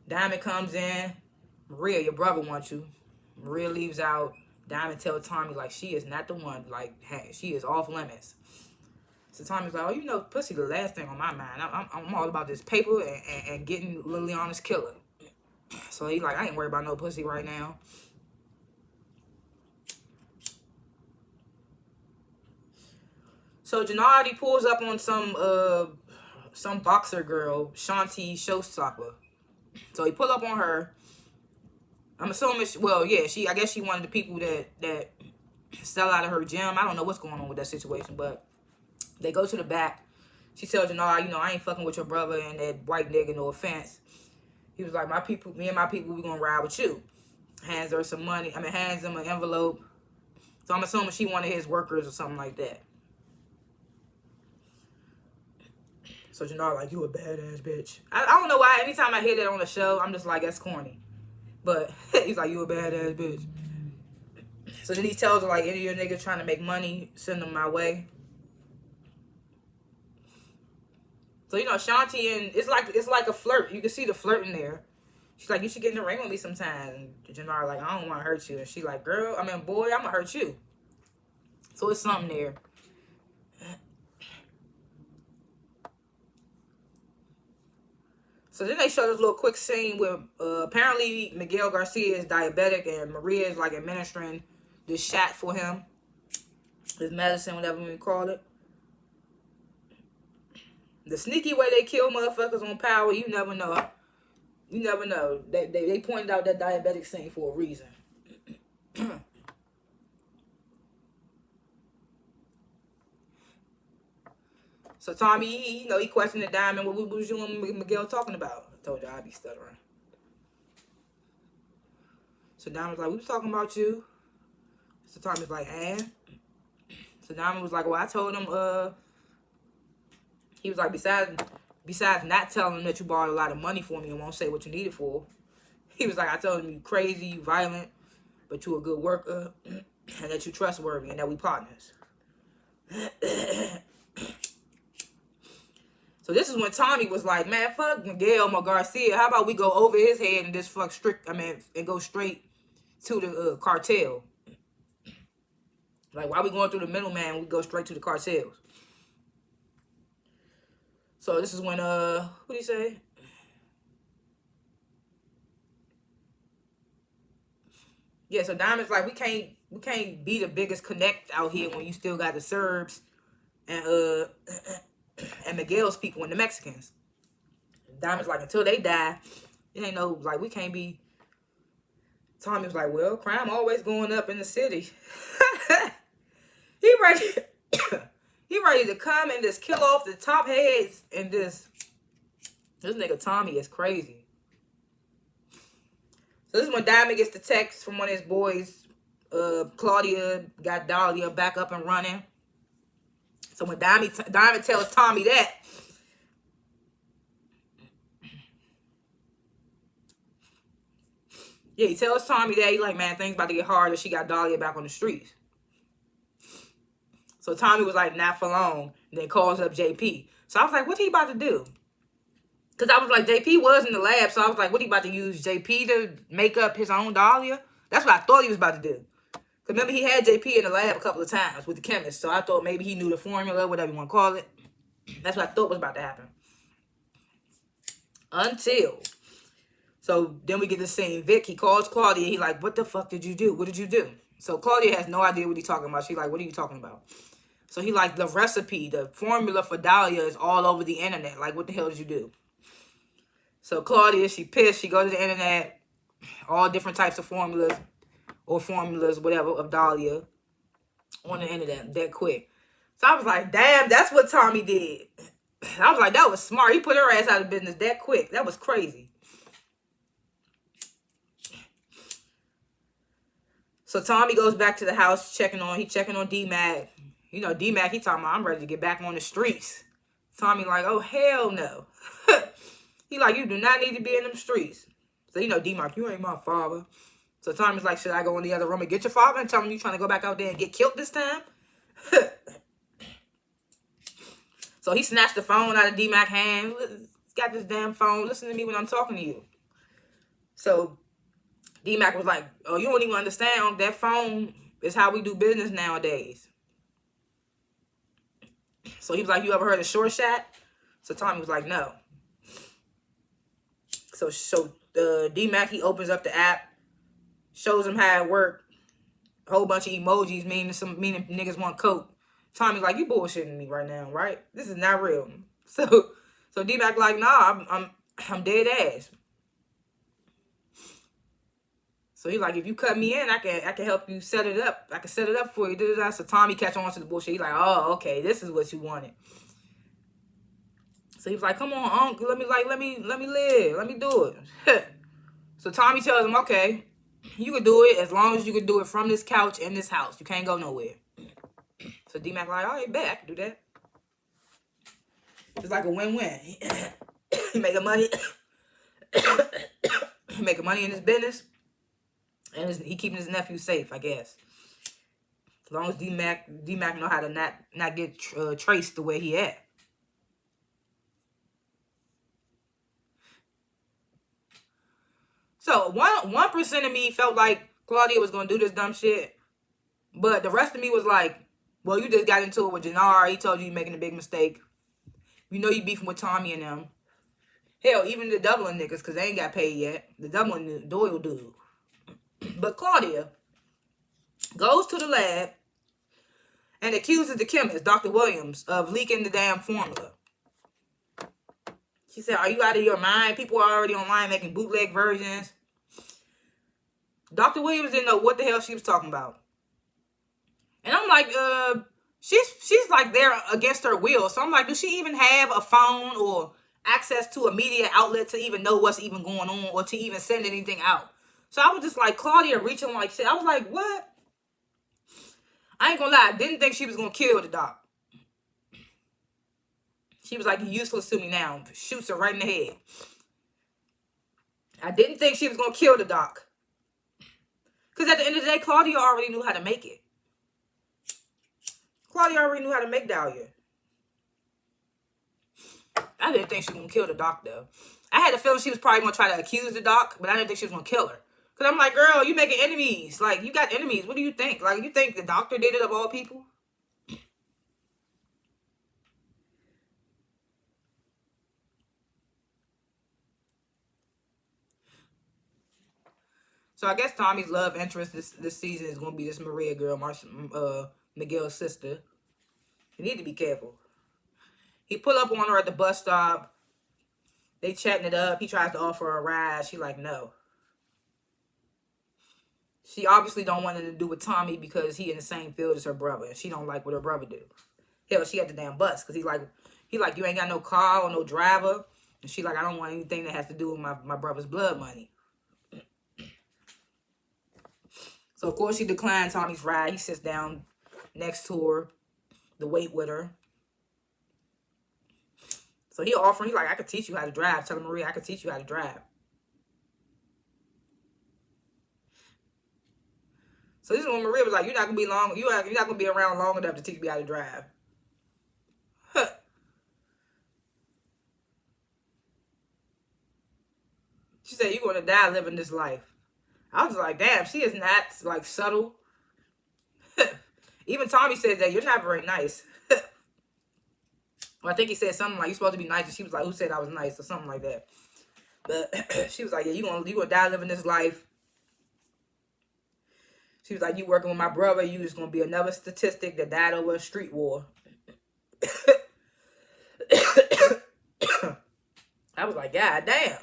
Diamond comes in. Maria, your brother wants you. Maria leaves out. Diamond tells Tommy, like, she is not the one. Like, hey, she is off limits. So Tommy's like, oh, you know, pussy the last thing on my mind. I'm all about this paper and getting Liliana's killer. So he's like, I ain't worried about no pussy right now. So Gennady pulls up on some boxer girl, Shanti Showstopper. So he pull up on her. I'm assuming, I guess she one of the people that sell out of her gym. I don't know what's going on with that situation, but they go to the back. She tells Jannar, I ain't fucking with your brother and that white nigga, no offense. He was like, me and my people, we gonna ride with you. Hands her some money. Hands him an envelope. So I'm assuming she one of his workers or something like that. So Jannar like, you a badass bitch. I don't know why. Anytime I hear that on the show, I'm just like, that's corny. But he's like, you a badass bitch. So then he tells her, like, any of your niggas trying to make money, send them my way. So, Shanti, and it's like a flirt. You can see the flirt in there. She's like, you should get in the ring with me sometime. And Jannar like, I don't want to hurt you. And she like, boy, I'm going to hurt you. So it's something there. So then they show this little quick scene where apparently Miguel Garcia is diabetic and Maria is like administering this shot for him. His medicine, whatever we call it. The sneaky way they kill motherfuckers on Power, you never know. You never know. They pointed out that diabetic scene for a reason. So Tommy, he questioned the Diamond. What was you and Miguel talking about? I told you I'd be stuttering. So Diamond was like, we was talking about you. So Tommy's like, and? So Diamond was like, well, I told him, he was like, besides not telling him that you borrowed a lot of money for me and won't say what you need it for, he was like, I told him you crazy, you violent, but you a good worker, and that you trustworthy, and that we partners. So this is when Tommy was like, man, fuck Miguel Garcia. How about we go over his head and just and go straight to the cartel. Like, why we going through the middleman? We go straight to the cartels. So this is when, what do you say? Yeah, so Diamond's like, we can't be the biggest connect out here when you still got the Serbs and Miguel's people and the Mexicans. Diamond's like, until they die, it ain't no, like, we can't be. Tommy was like, well, crime always going up in the city. He ready to come and just kill off the top heads and this nigga Tommy is crazy. So this is when Diamond gets the text from one of his boys. Claudia got Dahlia back up and running. So when Diamond tells Tommy that, yeah, he tells Tommy that, he like, man, things about to get harder. She got Dahlia back on the streets. So Tommy was like, not for long. And then calls up JP. So I was like, what he about to do? Because I was like, JP was in the lab. So I was like, what he about to use JP to make up his own Dahlia? That's what I thought he was about to do. Because remember, he had JP in the lab a couple of times with the chemist. So I thought maybe he knew the formula, whatever you want to call it. That's what I thought was about to happen. Until. So then we get the scene. Vic, he calls Claudia. He like, what the fuck did you do? What did you do? So Claudia has no idea what he's talking about. She like, what are you talking about? So he like, the recipe, the formula for Dahlia is all over the internet. Like, what the hell did you do? So Claudia, she pissed. She goes to the internet. All different types of formulas or formulas, whatever, of Dahlia on the internet that quick. So I was like, damn, that's what Tommy did. I was like, that was smart. He put her ass out of business that quick. That was crazy. So Tommy goes back to the house, checking on D-Mac. D-Mac, he talking about, I'm ready to get back on the streets. Tommy like, oh, hell no. He like, you do not need to be in them streets. So, D-Mac, you ain't my father. So Tommy's like, should I go in the other room and get your father and tell him you trying to go back out there and get killed this time? So he snatched the phone out of D-Mac's hand. He's got this damn phone. Listen to me when I'm talking to you. So D-Mac was like, oh, you don't even understand. That phone is how we do business nowadays. So he was like, you ever heard of short shot? So Tommy was like, no. So D-Mac, he opens up the app, shows him how it worked. A whole bunch of emojis meaning niggas want coke. Tommy's like, you bullshitting me right now, right? This is not real. So D-Mac like, nah, I'm dead ass. So he like, if you cut me in, I can help you set it up. I can set it up for you. So Tommy catch on to the bullshit. He like, oh, okay, this is what you wanted. So he was like, come on, uncle, let me live, let me do it. So Tommy tells him, okay, you can do it as long as you can do it from this couch in this house. You can't go nowhere. So D-Mac like, all right, bet I can do that. It's like a win-win. He making money. He making money in his business. And he keeping his nephew safe, I guess. As long as D-Mac know how to not get traced the way he at. So 1% of me felt like Claudia was gonna do this dumb shit, but the rest of me was like, well, you just got into it with Jannar. He told you you're making a big mistake. You know you beefing with Tommy and them. Hell, even the Dublin niggas, because they ain't got paid yet. The Dublin Doyle dude. But Claudia goes to the lab and accuses the chemist, Dr. Williams, of leaking the damn formula. She said, are you out of your mind? People are already online making bootleg versions. Dr. Williams didn't know what the hell she was talking about. And I'm like, she's like there against her will. So I'm like, does she even have a phone or access to a media outlet to even know what's even going on or to even send anything out? So I was just like, Claudia reaching like shit. I was like, what? I ain't gonna lie, I didn't think she was gonna kill the doc. She was like, you're useless to me now. Shoots her right in the head. I didn't think she was gonna kill the doc. Because at the end of the day, Claudia already knew how to make it. Claudia already knew how to make Dahlia. I didn't think she was gonna kill the doc though. I had a feeling she was probably gonna try to accuse the doc, but I didn't think she was gonna kill her. Because I'm like, girl, you making enemies. Like, you got enemies. What do you think? Like, you think the doctor did it of all people? So I guess Tommy's love interest this season is going to be this Maria girl, Miguel's sister. You need to be careful. He pull up on her at the bus stop. They chatting it up. He tries to offer her a ride. She like, no. She obviously don't want anything to do with Tommy because he in the same field as her brother. And she don't like what her brother do. Hell, she had the damn bus. Because he like, you ain't got no car or no driver. And she like, I don't want anything that has to do with my brother's blood money. So, of course, she declined Tommy's ride. He sits down next to her to wait with her. So, he offering, he like, I could teach you how to drive. Tell Maria, I could teach you how to drive. So, this is when Maria was like, you're not going to be long. You're not going to be around long enough to teach me how to drive. Huh. She said, you're going to die living this life. I was like, damn, she is not, like, subtle. Even Tommy said that you're not very nice. Well, I think he said something like, you're supposed to be nice. And she was like, who said I was nice? Or something like that. But she was like, yeah, you're gonna die living this life. She was like, you working with my brother. You just going to be another statistic that died over a street war. I was like, God damn.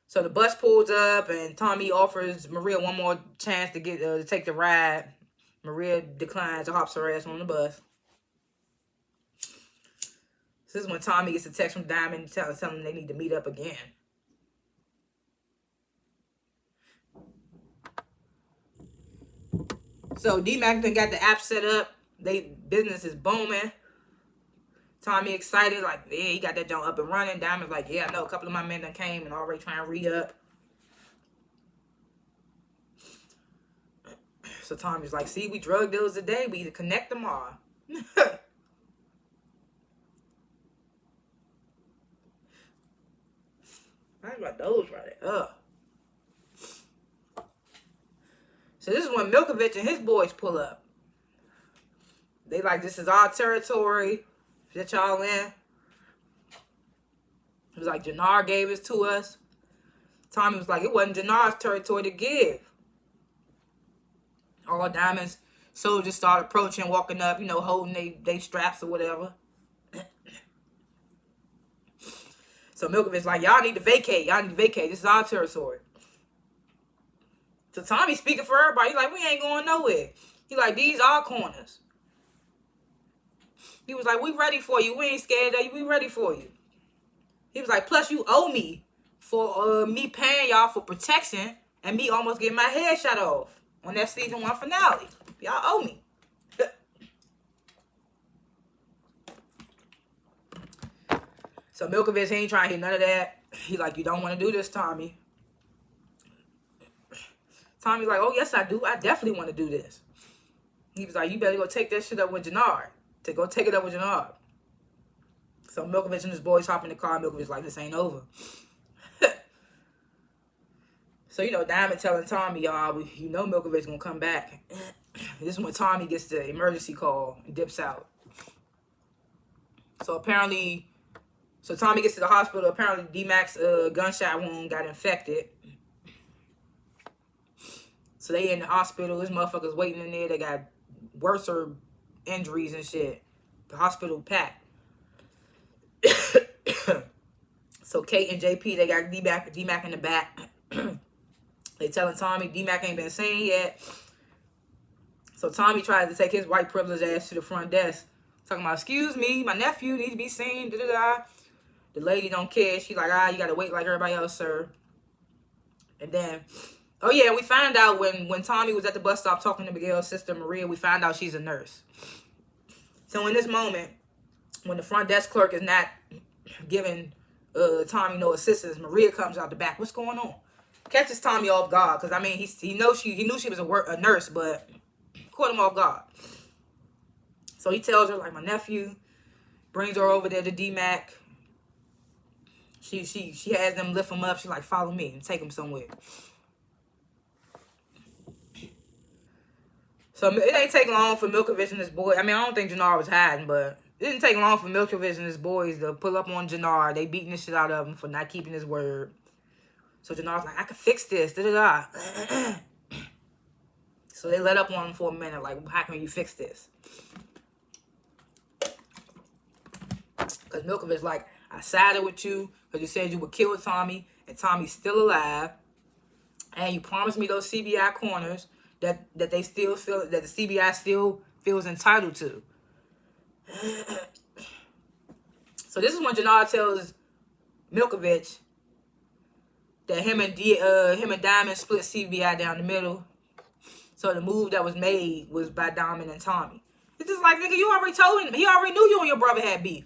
So the bus pulls up and Tommy offers Maria one more chance to get to take the ride. Maria declines and hops her ass on the bus. This is when Tommy gets a text from Diamond telling them they need to meet up again. So D-Mac done got the app set up. They business is booming. Tommy excited, like, yeah, he got that joint up and running. Diamond's like, yeah, I know a couple of my men that came and already trying to re-up. So Tommy's like, see, we drug dealers today. We either connect tomorrow. I got those right there. So this is when Milkovich and his boys pull up. They like, this is our territory that y'all in. It was like, Jannar gave this to us. Tommy was like, it wasn't Jannar's territory to give. All Diamond's soldiers start approaching, walking up, you know, holding they straps or whatever. So Milkovich's like, y'all need to vacate. Y'all need to vacate. This is our territory. So Tommy speaking for everybody. He's like, we ain't going nowhere. He like, these are corners. He was like, we ready for you. We ain't scared of you. We ready for you. He was like, plus you owe me for me paying y'all for protection and me almost getting my head shot off on that season 1 finale. Y'all owe me. So Milkovich ain't trying to hear none of that. He like, you don't want to do this, Tommy. Tommy's like, oh, yes, I do. I definitely want to do this. He was like, you better go take that shit up with Jannard. Go take it up with Jannard. So Milkovich and his boys hop in the car. Milkovich like, this ain't over. So, Diamond telling Tommy, y'all, you know Milkovich gonna come back. This is when Tommy gets the emergency call and dips out. So apparently, Tommy gets to the hospital. Apparently, D-Mac's gunshot wound got infected. So they in the hospital. This motherfucker's waiting in there. They got worse injuries and shit. The hospital packed. So Kate and JP, they got D-Mac in the back. They telling Tommy D-Mac ain't been seen yet. So Tommy tries to take his white privileged ass to the front desk. Talking about, excuse me, my nephew needs to be seen. Da-da-da. The lady don't care. She like, you gotta wait like everybody else, sir. And then, oh yeah, we found out when Tommy was at the bus stop talking to Miguel's sister, Maria, we found out she's a nurse. So in this moment, when the front desk clerk is not giving Tommy no assistance, Maria comes out the back. What's going on? Catches Tommy off guard. Because, I mean, he knew she was a nurse, but caught him off guard. So he tells her, like, my nephew, brings her over there to D-Mac. She has them lift him up. She's like, follow me and take him somewhere. So it ain't take long for Milkovich and his boy. I mean, I don't think Jannard was hiding, but it didn't take long for Milkovich and his boys to pull up on Jannard. They beating the shit out of him for not keeping his word. So Jannard's like, I can fix this. Da-da-da. So they let up on him for a minute. Like, how can you fix this? Because Milkovich's like, I sided with you because you said you would kill Tommy, and Tommy's still alive. And you promised me those CBI corners that they still feel, that the CBI still feels entitled to. So this is when Jannard tells Milkovich that him and Diamond split CBI down the middle. So the move that was made was by Diamond and Tommy. It's just like, nigga, you already told him. He already knew you and your brother had beef.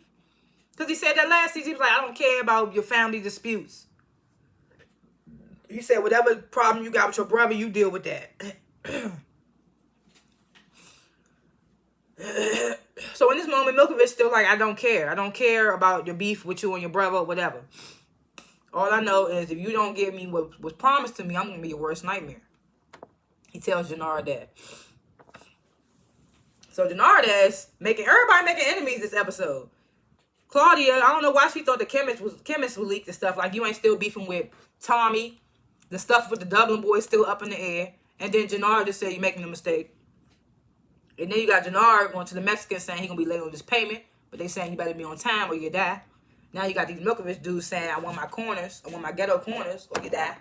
Because he said that last season. He was like, I don't care about your family disputes. He said, whatever problem you got with your brother, you deal with that. So in this moment, Milkovich still like, I don't care. I don't care about your beef with you and your brother or whatever. All I know is if you don't give me what was promised to me, I'm going to be your worst nightmare. He tells Jannard that. So Jannard is everybody making enemies this episode. Claudia, I don't know why she thought the chemist would leak the stuff. Like, you ain't still beefing with Tommy. The stuff with the Dublin boys still up in the air. And then Jannard just said you're making a mistake. And then you got Jannard going to the Mexicans saying he's going to be late on this payment. But they saying you better be on time or you die. Now you got these Milkovich dudes saying, I want my corners. I want my ghetto corners or you die.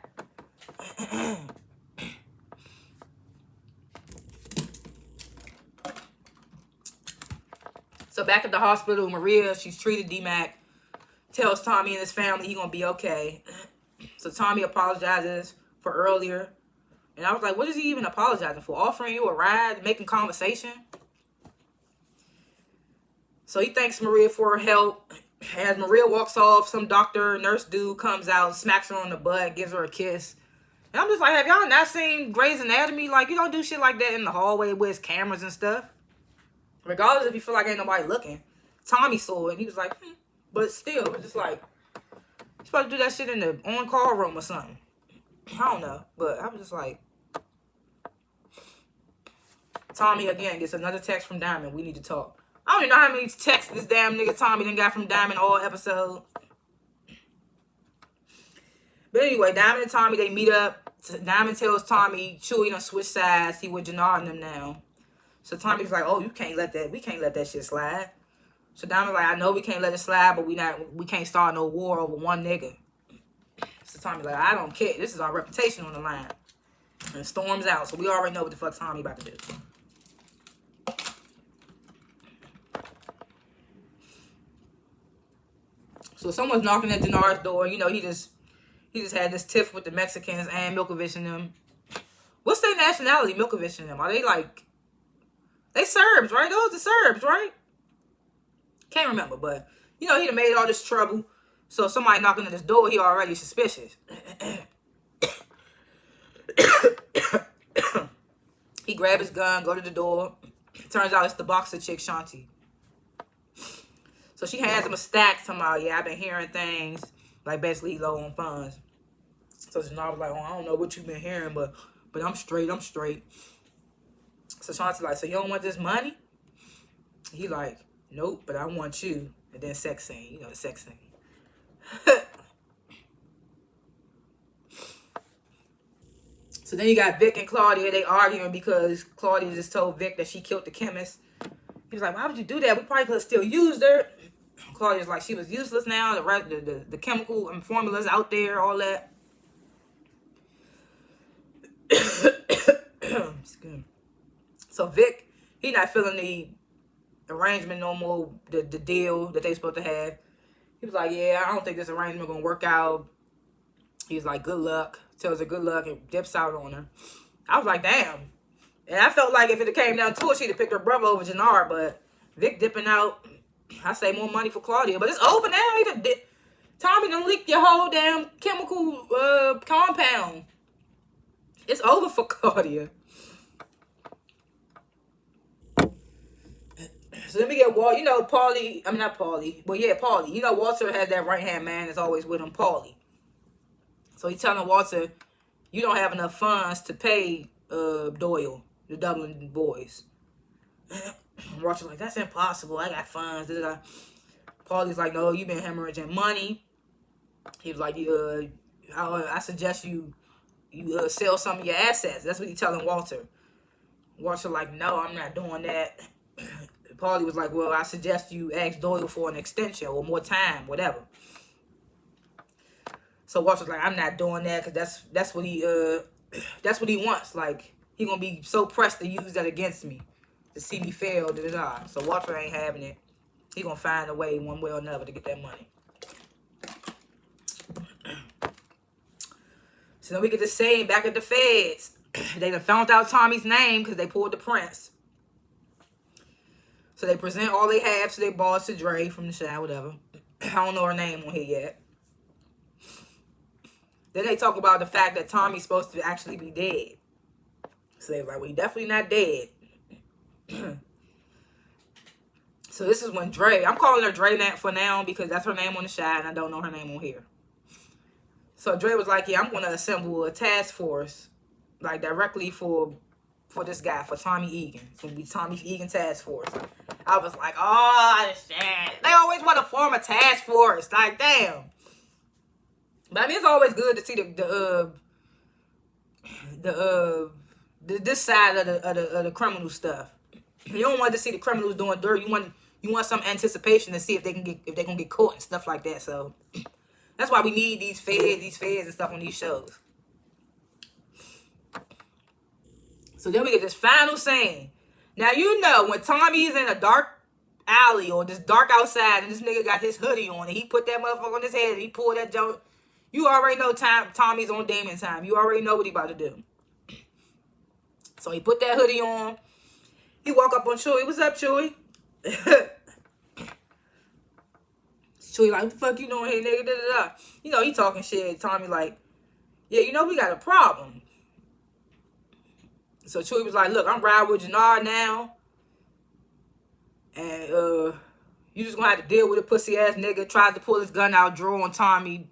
So back at the hospital, Maria, she's treated D-Mac, tells Tommy and his family he's going to be okay. So Tommy apologizes for earlier. And I was like, what is he even apologizing for? Offering you a ride, making conversation? So he thanks Maria for her help. As Maria walks off, some doctor, nurse dude comes out, smacks her on the butt, gives her a kiss. And I'm just like, have y'all not seen Grey's Anatomy? Like, you don't do shit like that in the hallway with cameras and stuff. Regardless if you feel like ain't nobody looking. Tommy saw it and he was like, But still, it's just like, you're supposed to do that shit in the on-call room or something. I don't know. But I was just like, Tommy again gets another text from Diamond. We need to talk. I don't even know how many texts this damn nigga Tommy done got from Diamond all episode. But anyway, Diamond and Tommy, they meet up. Diamond tells Tommy, Chewie done switch sides. He with Jannard and them now. So Tommy's like, oh, we can't let that shit slide. So Diamond's like, I know we can't let it slide, but we can't start no war over one nigga. So Tommy's like, I don't care. This is our reputation on the line. and storms out. So we already know what the fuck Tommy about to do. So someone's knocking at Janard's door. You know, he just had this tiff with the Mexicans and Milkovich and them. What's their nationality, Milkovich and them? Are they like... They Serbs, right? Those are Serbs, right? Can't remember, but... You know, he done made all this trouble. So somebody knocking at his door, he already suspicious. He grab his gun, go to the door. Turns out it's the boxer chick, Shanti. So she hands him a stack somehow. Yeah, I've been hearing things. Like, basically, he low on funds. So Janard was like, oh, I don't know what you've been hearing, but I'm straight. So Shanti's like, so you don't want this money? He like, nope, but I want you. And then sex scene. You know, the sex scene. So then you got Vic and Claudia. They arguing because Claudia just told Vic that she killed the chemist. He was like, why would you do that? We probably could have still used her. Claudia's like, she was useless now. The chemical and formulas out there, all that. So Vic, he not feeling the arrangement no more, the deal that they supposed to have. He was like, yeah, I don't think this arrangement gonna work out. He was like, good luck. Tells her good luck and dips out on her. I was like, damn. And I felt like if it came down to it, she'd have picked her brother over Janard, but Vic dipping out, I say more money for Claudia. But it's over now. Tommy done leaked your whole damn chemical compound. It's over for Claudia. So let me get Walt. You know, Paulie. I mean, not Paulie. Well, yeah, Paulie. You know, Walter has that right-hand man that's always with him, Paulie. So he's telling Walter, you don't have enough funds to pay Doyle, the Dublin boys. Walter's like, that's impossible. I got funds. Paulie's like, no, you've been hemorrhaging money. He was like, I suggest you sell some of your assets. That's what he's telling Walter. Walter like, no, I'm not doing that. Paulie was like, well, I suggest you ask Doyle for an extension or more time, whatever. So Walter's like, I'm not doing that because that's what he wants. Like, he gonna be so pressed to use that against me, to see me fail. So Walter ain't having it. He gonna find a way, one way or another, to get that money. So then we get the scene back at the feds. They done found out Tommy's name because they pulled the prints. So they present all they have to their boss, to Dre from the Shy, whatever. I don't know her name on here yet. Then they talk about the fact that Tommy's supposed to actually be dead. So they're like, well, he's definitely not dead. So this is when Dre, I'm calling her Dre for now because that's her name on the Shy and I don't know her name on here. So Dre was like, yeah, I'm going to assemble a task force, like directly for this guy, for Tommy Egan. It's going to be Tommy Egan task force. I was like, oh, I understand. They always want to form a task force. Like, damn. But I mean, it's always good to see this side of the criminal stuff. You don't want to see the criminals doing dirt. You want some anticipation to see if they gonna get caught and stuff like that. So that's why we need these feds and stuff on these shows. So then we get this final scene. Now you know when Tommy is in a dark alley or just dark outside and this nigga got his hoodie on and he put that motherfucker on his head and he pulled that joke. You already know Tommy's on Damon time. You already know what he about to do. So he put that hoodie on. He walk up on Chewy. What's up, Chewy? Chewy like, what the fuck you doing here, nigga? Da, da, da. You know, he talking shit. Tommy like, yeah, you know we got a problem. So Chewy was like, look, I'm riding with Janard now. And you just gonna have to deal with a pussy ass nigga. Tried to pull his gun out, draw on Tommy.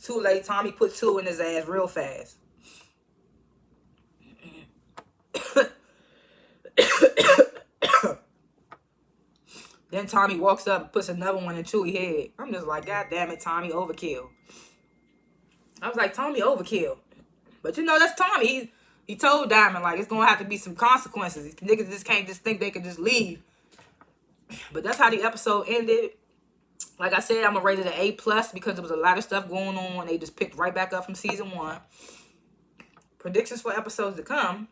Too late. Tommy put 2 in his ass real fast. Then Tommy walks up and puts another one in Chewy's head. I'm just like, God damn it, Tommy, overkill. I was like, Tommy, overkill. But you know, that's Tommy. He told Diamond, like, it's going to have to be some consequences. Niggas just can't just think they can just leave. But that's how the episode ended. Like I said, I'm going to rate it an A+ because there was a lot of stuff going on. They just picked right back up from season 1. predictions for episodes to come.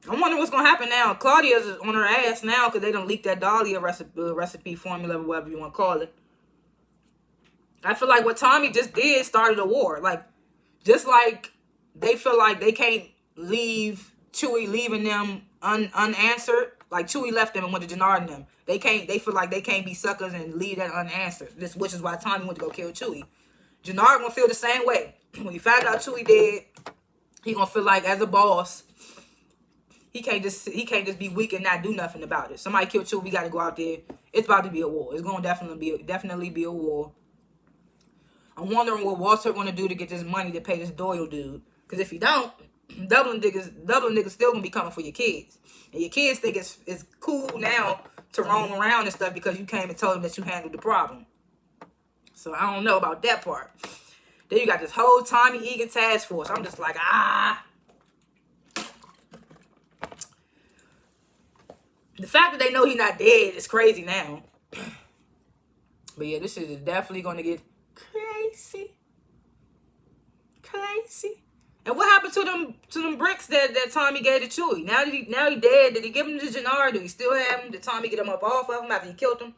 I'm wondering what's going to happen now. Claudia's on her ass now because they done leaked that Dahlia recipe formula, whatever you want to call it. I feel like what Tommy just did started a war. Like, just like they feel like they can't leave Chewie, leaving them unanswered. Like, Chewie left them and went to Jannard and them. They feel like they can't be suckers and leave that unanswered. Which is why Tommy went to go kill Chewie. Jannard gonna feel the same way. When he found out Chewie dead, he gonna feel like as a boss, he can't just be weak and not do nothing about it. Somebody killed Chewie, we gotta go out there. It's about to be a war. It's gonna definitely be a war. I'm wondering what Walter gonna do to get this money to pay this Doyle dude. Because if he don't, Dublin niggas still gonna be coming for your kids. And your kids think it's cool now to roam around and stuff because you came and told them that you handled the problem. So I don't know about that part. Then you got this whole Tommy Egan task force. I'm just like, The fact that they know he's not dead is crazy now. But yeah, this shit is definitely gonna get crazy. And what happened to them bricks that Tommy gave to Chewie? Now he dead. Did he give them to Jannard? Do he still have them? Did Tommy get them up off of him after he killed them?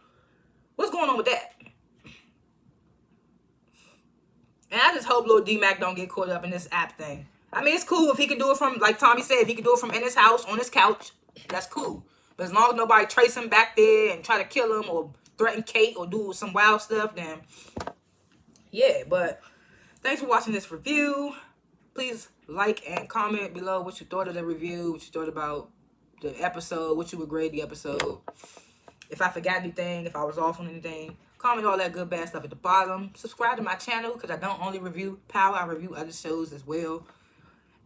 What's going on with that? And I just hope Lil D-Mac don't get caught up in this app thing. I mean, it's cool if he can do it from, like Tommy said, if he can do it from in his house, on his couch, that's cool. But as long as nobody trace him back there and try to kill him or threaten Kate or do some wild stuff, then yeah. But thanks for watching this review. Please like and comment below what you thought of the review, what you thought about the episode, what you would grade the episode. If I forgot anything, if I was off on anything, comment all that good, bad stuff at the bottom. Subscribe to my channel because I don't only review Power, I review other shows as well.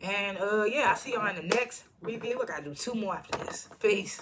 And yeah, I'll see y'all in the next review. I gotta do 2 more after this. Peace.